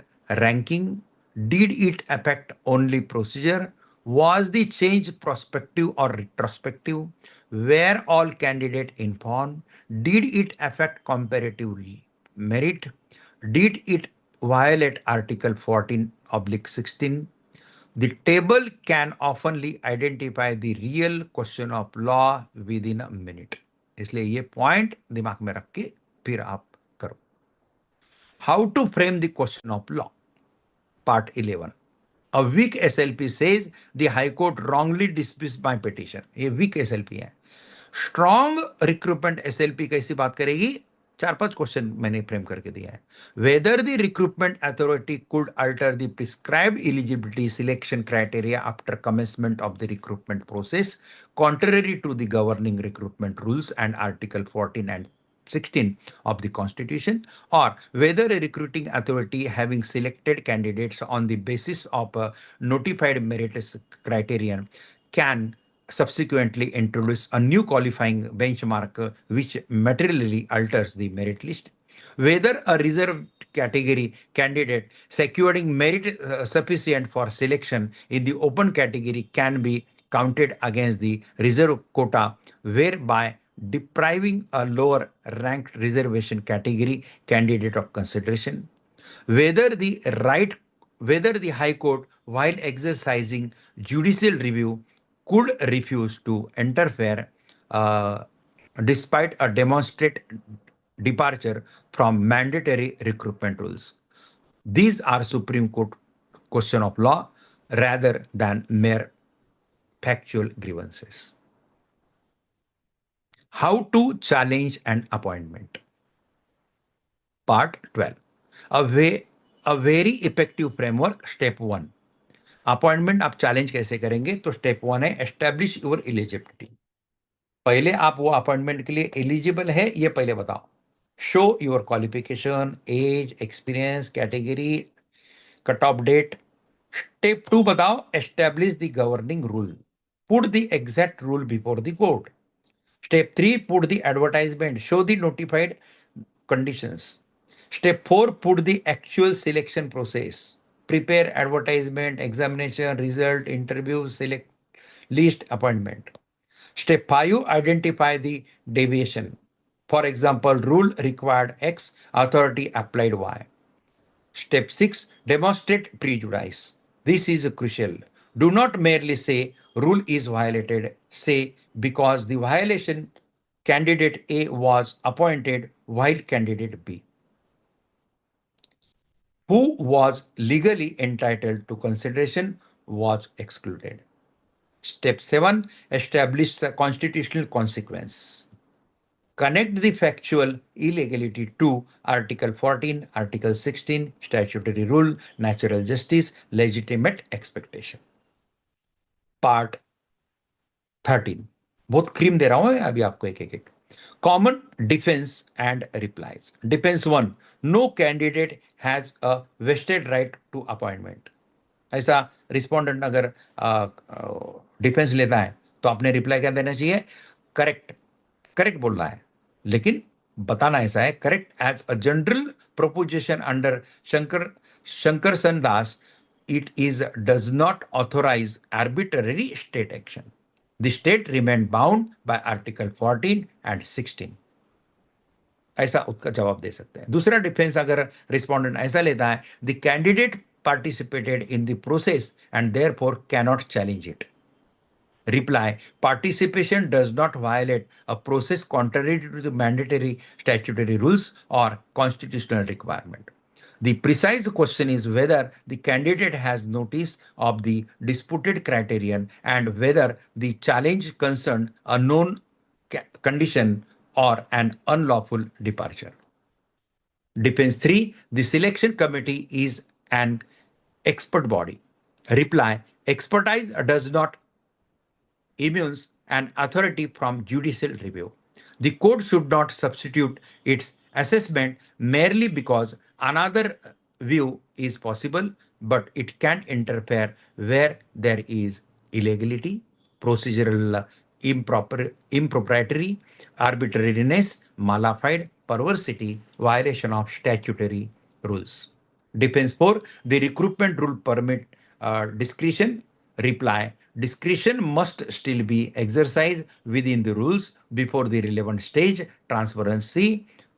Speaker 2: ranking? Did it affect only procedure? Was the change prospective or retrospective? Were all candidates informed? Did it affect comparative merit? Did it violate Article 14/16? The table can oftenly identify the real question of law within a minute. इसलिए ये point दिमाग में रख के फिर आप करो. How to frame the question of law? Part 11. A weak SLP says the High Court wrongly dismissed my petition. ये weak SLP है. Strong recruitment SLP कैसी बात करेगी? 4-5 क्वेश्चन मैंने फ्रेम करके दिया है। Whether the recruitment authority could alter the prescribed eligibility selection criteria after commencement of the recruitment process contrary to the governing recruitment rules and Article 14 and 16 of the Constitution, or whether a recruiting authority having selected candidates on the basis of a notified merit criterion can subsequently introduce a new qualifying benchmark which materially alters the merit list. Whether a reserved category candidate securing merit sufficient for selection in the open category can be counted against the reserve quota, whereby depriving a lower ranked reservation category candidate of consideration. Whether the right whether the High Court, while exercising judicial review, could refuse to interfere uh, despite a demonstrate departure from mandatory recruitment rules. These are Supreme Court question of law rather than mere factual grievances. How to challenge an appointment. Part 12. A very effective framework. Step 1. Appointment आप challenge कैसे करेंगे? तो step 1 है establish your eligibility. पहले आप वो appointment के लिए एलिजिबल है ये पहले बताओ। Show your qualification, age, experience, category, cut off date. Step 2 बताओ establish the governing rule, put the exact rule before the court. Step 3, put the advertisement, show the notified conditions. Step 4, put the actual selection process. Prepare advertisement, examination, result, interview, select, list, appointment. Step 5, identify the deviation. For example, rule required X, authority applied Y. Step 6, demonstrate prejudice. This is crucial. Do not merely say rule is violated. Say because the violation candidate A was appointed while candidate B, who was legally entitled to consideration, was excluded. Step 7, establish the constitutional consequence. Connect the factual illegality to Article 14, Article 16, statutory rule, natural justice, legitimate expectation. Part 13. बहुत cream दे रहा हूं अभी आपको एक एक। Common defense and replies. Defense 1. No candidate has a vested right to appointment. ऐसा respondent अगर defence लेता है तो आपने रिप्लाई क्या देना चाहिए? करेक्ट। करेक्ट बोल रहा है, लेकिन बताना ऐसा है correct as a general proposition under Shankarsan Das it does not authorize arbitrary state action. The state remained bound by Article 14 and 16. ऐसा उसका जवाब दे सकते हैं। दूसरा डिफेंस अगर रिस्पोंडेंट ऐसा लेता है the candidate participated in the process and therefore cannot challenge it. Reply, participation does not violate a process contrary to the mandatory statutory rules or constitutional requirement. The precise question is whether the candidate has notice of the disputed criterion and whether the challenge concerned a known condition or an unlawful departure. Defense 3, the selection committee is an expert body. Reply, expertise does not immunes an authority from judicial review. The court should not substitute its assessment merely because another view is possible, but it can interfere where there is illegality, procedural impropriety, arbitrariness, malafide, perversity, violation of statutory rules. Defense 4, the recruitment rule permit discretion. Reply, discretion must still be exercised within the rules before the relevant stage,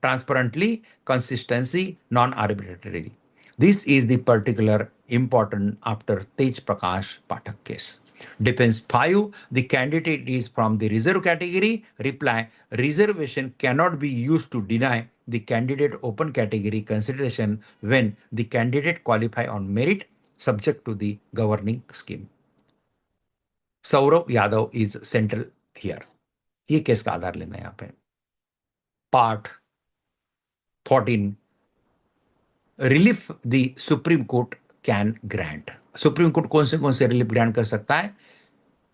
Speaker 2: transparently, consistency, non-arbitrarily. This is the particular important after Tej Prakash Pathak case. Defense 5, the candidate is from the reserve category. Reply, reservation cannot be used to deny the candidate open category consideration when the candidate qualify on merit subject to the governing scheme. Saurabh Yadav is central here. ये case का आधार लेना है यहाँ पे। Part
Speaker 3: 14. Relief the Supreme Court can grant. Supreme Court कौन से relief grant कर सकता है?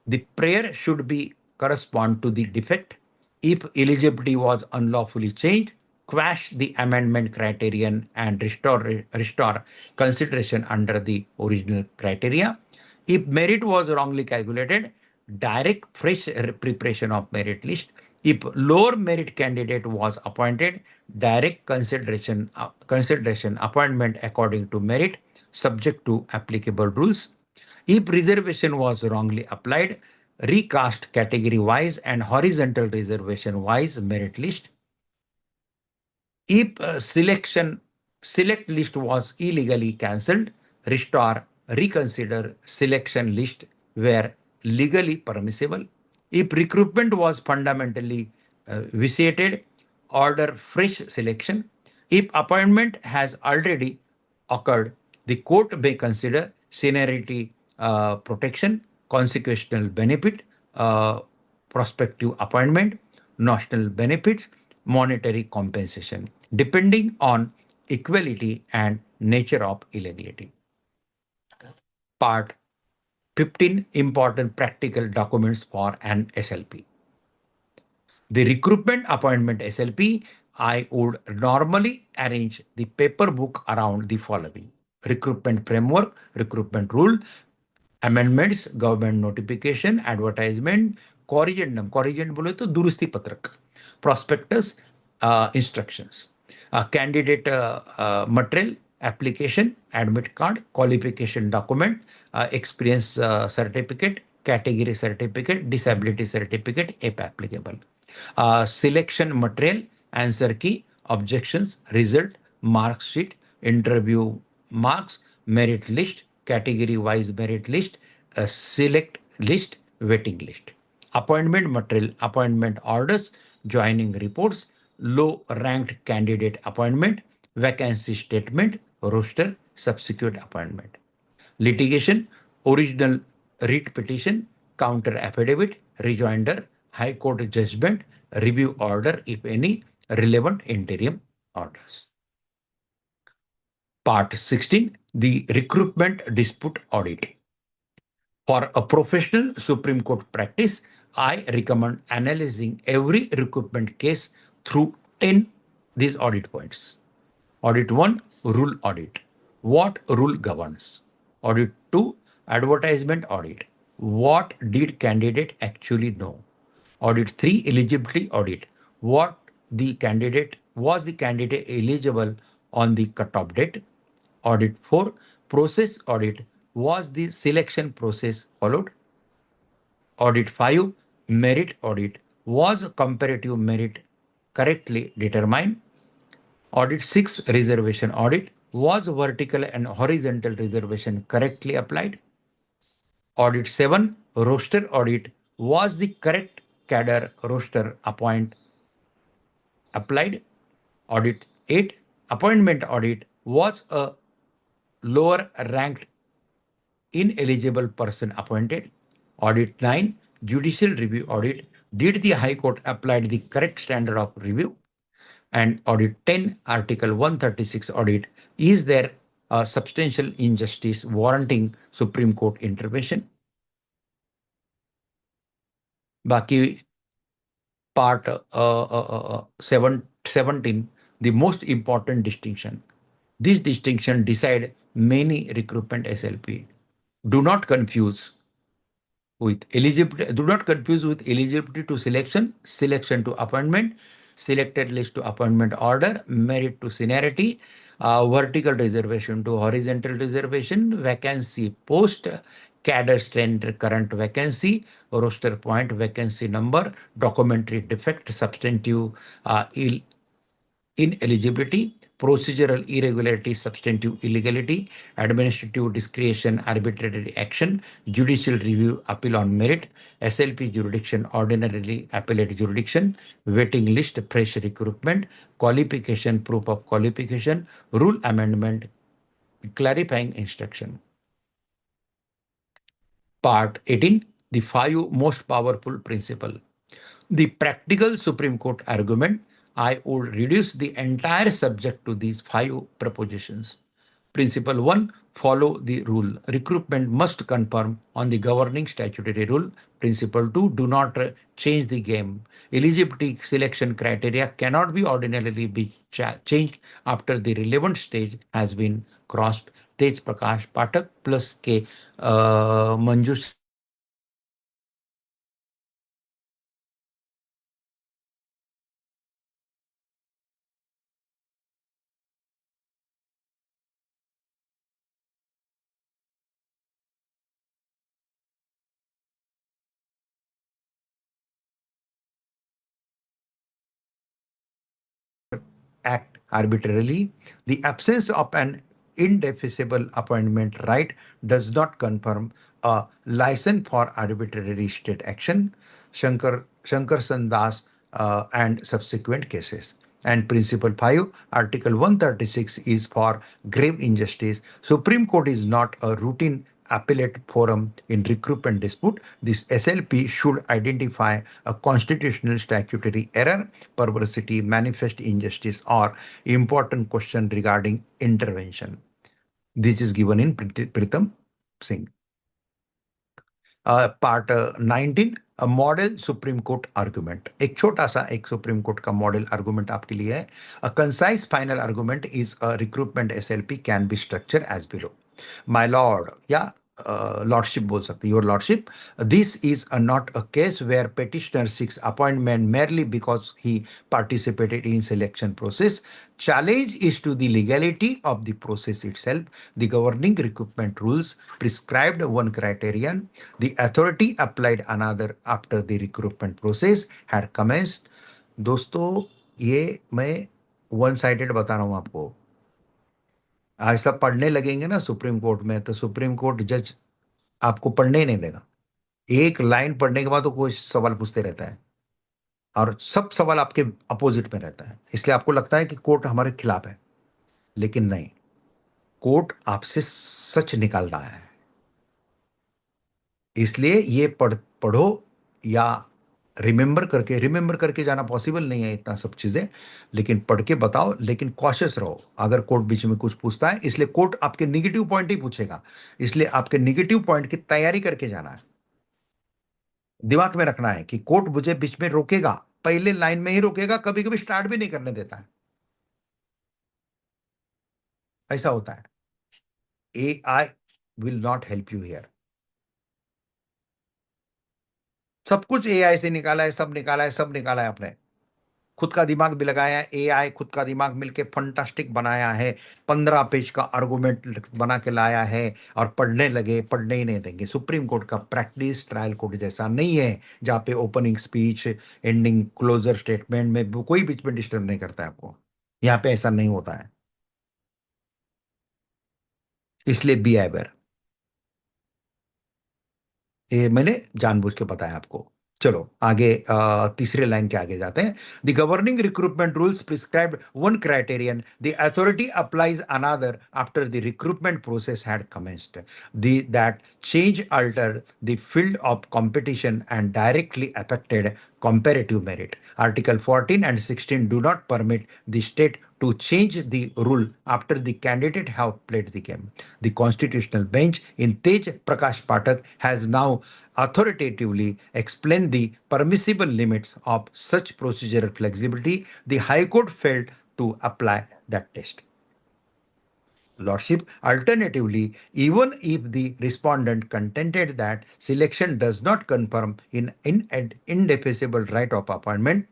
Speaker 3: The prayer should be correspond to the defect. If eligibility was unlawfully changed, quash the amendment criterion and restore consideration under the original criteria. If merit was wrongly calculated, direct fresh preparation of merit list. If lower merit candidate was appointed, direct consideration appointment according to merit, subject to applicable rules. If reservation was wrongly applied, recast category-wise and horizontal reservation-wise merit list. If select list was illegally cancelled, reconsider selection list where legally permissible. If recruitment was fundamentally vitiated, order fresh selection. If appointment has already occurred, the court may consider seniority protection, consequential benefit, prospective appointment, national benefits, monetary compensation, depending on equality and nature of illegality. Part 15, important practical documents for an SLP. The recruitment appointment SLP, I would normally arrange the paper book around the following: recruitment framework, recruitment rule, amendments, government notification, advertisement, corrigendum बोले तो दुरुस्ती पत्रक, prospectus, instructions, candidate material, application, admit card, qualification document, experience certificate, category certificate, disability certificate, if applicable. Selection material, answer key, objections, result, mark sheet, interview marks, merit list, category-wise merit list, select list, waiting list. Appointment material, appointment orders, joining reports, low-ranked candidate appointment, vacancy statement, roster, subsequent appointment. Litigation, original writ petition, counter affidavit, rejoinder, High Court judgment, review order, if any, relevant interim orders. Part 16, the recruitment dispute audit. For a professional Supreme Court practice, I recommend analyzing every recruitment case through 10 these audit points. Audit 1, rule audit. What rule governs? Audit 2, advertisement audit. What did candidate actually know? Audit 3, eligibility audit. Was the candidate eligible on the cutoff date? Audit 4, process audit. Was the selection process followed? Audit 5, merit audit. Was comparative merit correctly determined? Audit 6, reservation audit. Was vertical and horizontal reservation correctly applied? Audit 7, roster audit. Was the correct cadre roster applied? Audit 8, appointment audit. Was a lower ranked ineligible person appointed? Audit 9, judicial review audit. Did the High Court apply the correct standard of review? And audit 10, Article 136 audit. Is there a substantial injustice warranting Supreme Court intervention? Baki part 17, the most important distinction. This distinction decide many recruitment SLP. Do not confuse with eligibility. Do not confuse with eligibility to selection, selection to appointment, selected list to appointment order, merit to seniority, vertical reservation to horizontal reservation, vacancy post, cadre strength current vacancy, roster point vacancy number, documentary defect, substantive ineligibility, procedural irregularity, substantive illegality, administrative discretion, arbitrary action, judicial review, appeal on merit, SLP jurisdiction, ordinarily appellate jurisdiction, waiting list, fresh recruitment, qualification, proof of qualification, rule amendment, clarifying instruction. Part 18, the 5 most powerful principle. The practical Supreme Court argument, I would reduce the entire subject to these 5 propositions. Principle 1, follow the rule. Recruitment must conform on the governing statutory rule. Principle 2, do not change the game. Eligibility selection criteria cannot be ordinarily be changed after the relevant stage has been crossed. Tej Prakash Pathak plus के मंजूष act arbitrarily. The absence of an indefeasible appointment right does not confirm a license for arbitrary state action. Shankar Sandas and subsequent cases. And Principle 5, Article 136 is for grave injustice. Supreme Court is not a routine appellate forum in recruitment dispute. This SLP should identify a constitutional statutory error, perversity, manifest injustice, or important question regarding intervention. This is given in Pritam Singh. Part 19, a model Supreme Court argument. एक छोटा सा एक Supreme Court का model argument आपके लिए है. A concise final argument is a recruitment SLP can be structured as below. My lord, या lordship बोल सकते, your lordship, this is not a case where petitioner seeks appointment merely because he participated in selection process. Challenge is to the legality of the process itself. The governing recruitment rules prescribed one criterion. The authority applied another after the recruitment process had commenced. दोस्तों ये मैं one sided बता रहा हूं आपको. ऐसा पढ़ने लगेंगे ना सुप्रीम कोर्ट में तो सुप्रीम कोर्ट जज आपको पढ़ने ही नहीं देगा. एक लाइन पढ़ने के बाद तो कोई सवाल पूछते रहता है और सब सवाल आपके अपोजिट में रहता है. इसलिए आपको लगता है कि कोर्ट हमारे खिलाफ है, लेकिन नहीं, कोर्ट आपसे सच निकाल रहा है. इसलिए ये पढ़ो या रिमेंबर करके जाना पॉसिबल नहीं है इतना सब चीजें, लेकिन पढ़ के बताओ. लेकिन कॉशियस रहो अगर कोर्ट बीच में कुछ पूछता है, इसलिए कोर्ट आपके निगेटिव पॉइंट ही पूछेगा. इसलिए आपके निगेटिव पॉइंट की तैयारी करके जाना है. दिमाग में रखना है कि कोर्ट मुझे बीच में रोकेगा, पहले लाइन में ही रोकेगा, कभी कभी स्टार्ट भी नहीं करने देता है. ऐसा होता है. AI will not help you here. सब कुछ AI से निकाला है, सब निकाला है, सब निकाला है आपने. खुद का दिमाग भी लगाया है. AI खुद का दिमाग मिलके फंटास्टिक बनाया है. 15 पेज का आर्गुमेंट बना के लाया है और पढ़ने लगे, पढ़ने ही नहीं देंगे. सुप्रीम कोर्ट का प्रैक्टिस ट्रायल कोर्ट जैसा नहीं है, जहां पे opening speech, ending, closure statement में कोई बीच में डिस्टर्ब नहीं करता है आपको. यहाँ पे ऐसा नहीं होता है. इसलिए बी अवेयर. ये मैंने जानबूझ के बताया आपको. चलो आगे तीसरे लाइन के आगे जाते हैं. The governing recruitment rules prescribe one criterion, the authority applies another after the recruitment process had commenced. That change alter the field of competition and directly affected comparative merit. Article 14 and 16 do not permit the state to change the rule after the candidate have played the game. The constitutional bench in Tej Prakash Pathak has now authoritatively explained the permissible limits of such procedural flexibility. The High Court failed to apply that test. Lordship, alternatively, even if the respondent contended that selection does not confirm in indefeasible right of appointment,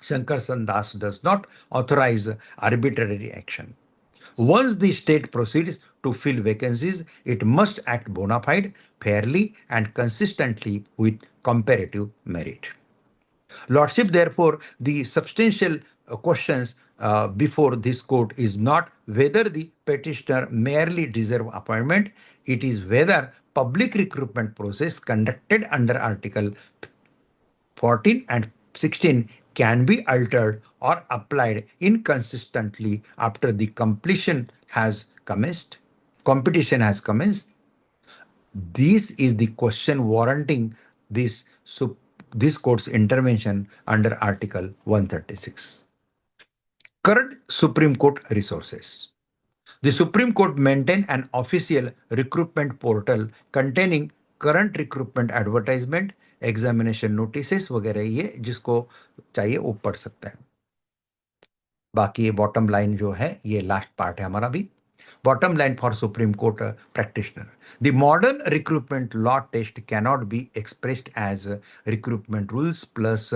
Speaker 3: Shankar Sandas does not authorize arbitrary action. Once the state proceeds to fill vacancies, it must act bona fide, fairly, and consistently with comparative merit. Lordship, therefore, the substantial questions before this court is not whether the petitioner merely deserve appointment, it is whether public recruitment process conducted under Article 14 and 16 can be altered or applied inconsistently after the competition has commenced. This is the question warranting this
Speaker 2: this court's intervention under Article 136. Current Supreme Court resources. The Supreme Court maintain an official recruitment portal containing current recruitment advertisement, examination notices वगैरह, ये जिसको चाहिए वो पढ़ सकता है. बाकी ये बॉटम लाइन जो है ये लास्ट पार्ट है हमारा भी. Bottom line for Supreme Court practitioner. The modern recruitment law test cannot be expressed as recruitment rules plus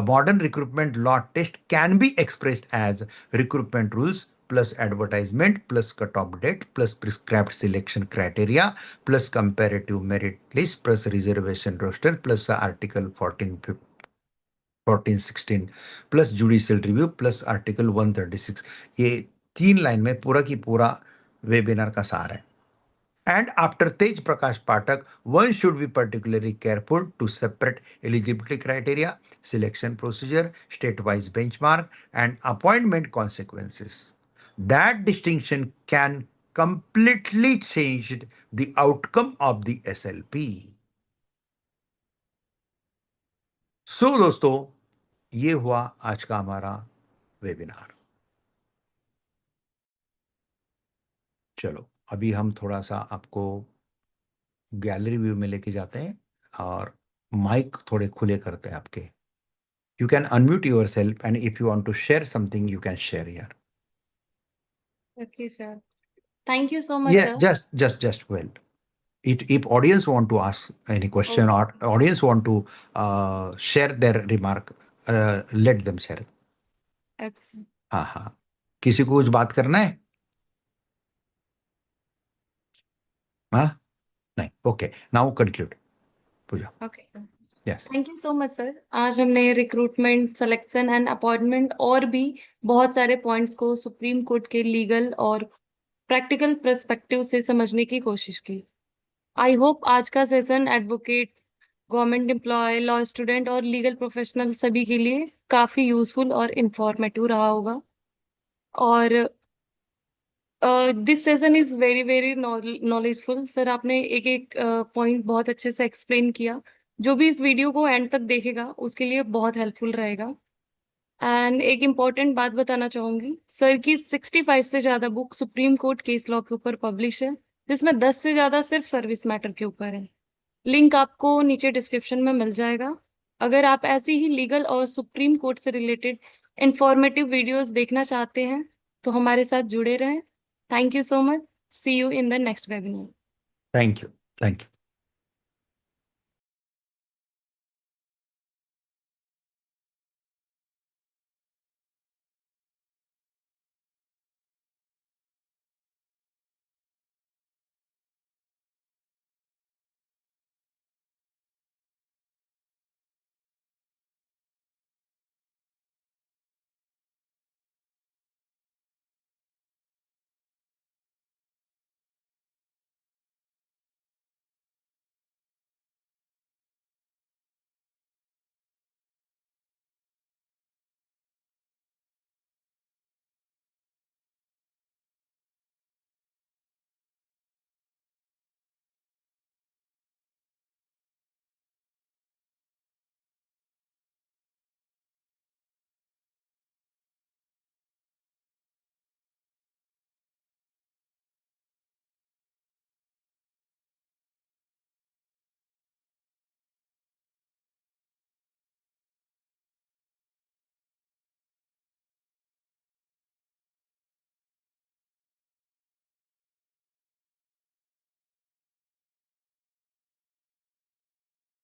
Speaker 2: modern recruitment law test can be expressed as recruitment rules plus advertisement plus cutoff date plus prescribed selection criteria plus comparative merit list plus reservation roster plus Article 1416 plus judicial review plus Article 136. ये 3 line में पूरा की पूरा webinar का सार है. And after Tej Prakash Patak, one should be particularly careful to separate eligibility criteria, selection procedure, state-wise benchmark, and appointment consequences. That distinction can completely change the outcome of the SLP. So, दोस्तों, ये हुआ आज का हमारा webinar. चलो अभी हम थोड़ा सा आपको गैलरी व्यू में लेके जाते हैं और माइक थोड़े खुले करते हैं आपके. You can unmute yourself and if you want to share something you can share here.
Speaker 1: Okay, sir. Thank you so much,
Speaker 2: Yeah,
Speaker 1: sir.
Speaker 2: just well. If audience want to ask any question or audience want to share their remark, let them share.
Speaker 1: Okay.
Speaker 2: हाँ हाँ, किसी को कुछ बात करना है? हाँ नहीं. Okay, now conclude Puja.
Speaker 1: Okay, sir.
Speaker 2: Yes.
Speaker 1: Thank you so much sir. आज हमने रिक्रूटमेंट, सिलेक्शन एंड अपॉइंटमेंट और भी बहुत सारे पॉइंट्स को सुप्रीम कोर्ट के लीगल और प्रैक्टिकल पर्सपेक्टिव से समझने की कोशिश की. आई होप आज का session advocates, government employ, law student और लीगल प्रोफेशनल सभी के लिए काफी यूजफुल और इंफॉर्मेटिव रहा होगा. और this session is very very knowledgeful. Sir आपने एक एक पॉइंट बहुत अच्छे से एक्सप्लेन किया. जो भी इस वीडियो को एंड तक देखेगा उसके लिए बहुत हेल्पफुल रहेगा. एंड एक इम्पॉर्टेंट बात बताना चाहूंगी, सर की 65 से ज्यादा book supreme court case law के ऊपर पब्लिश है, जिसमें 10 से ज्यादा सिर्फ सर्विस मैटर के ऊपर है. लिंक आपको नीचे डिस्क्रिप्शन में मिल जाएगा. अगर आप ऐसी ही लीगल और सुप्रीम कोर्ट से रिलेटेड इंफॉर्मेटिव वीडियोस देखना चाहते हैं तो हमारे साथ जुड़े रहें. Thank you so much. See you in the next webinar.
Speaker 2: Thank you.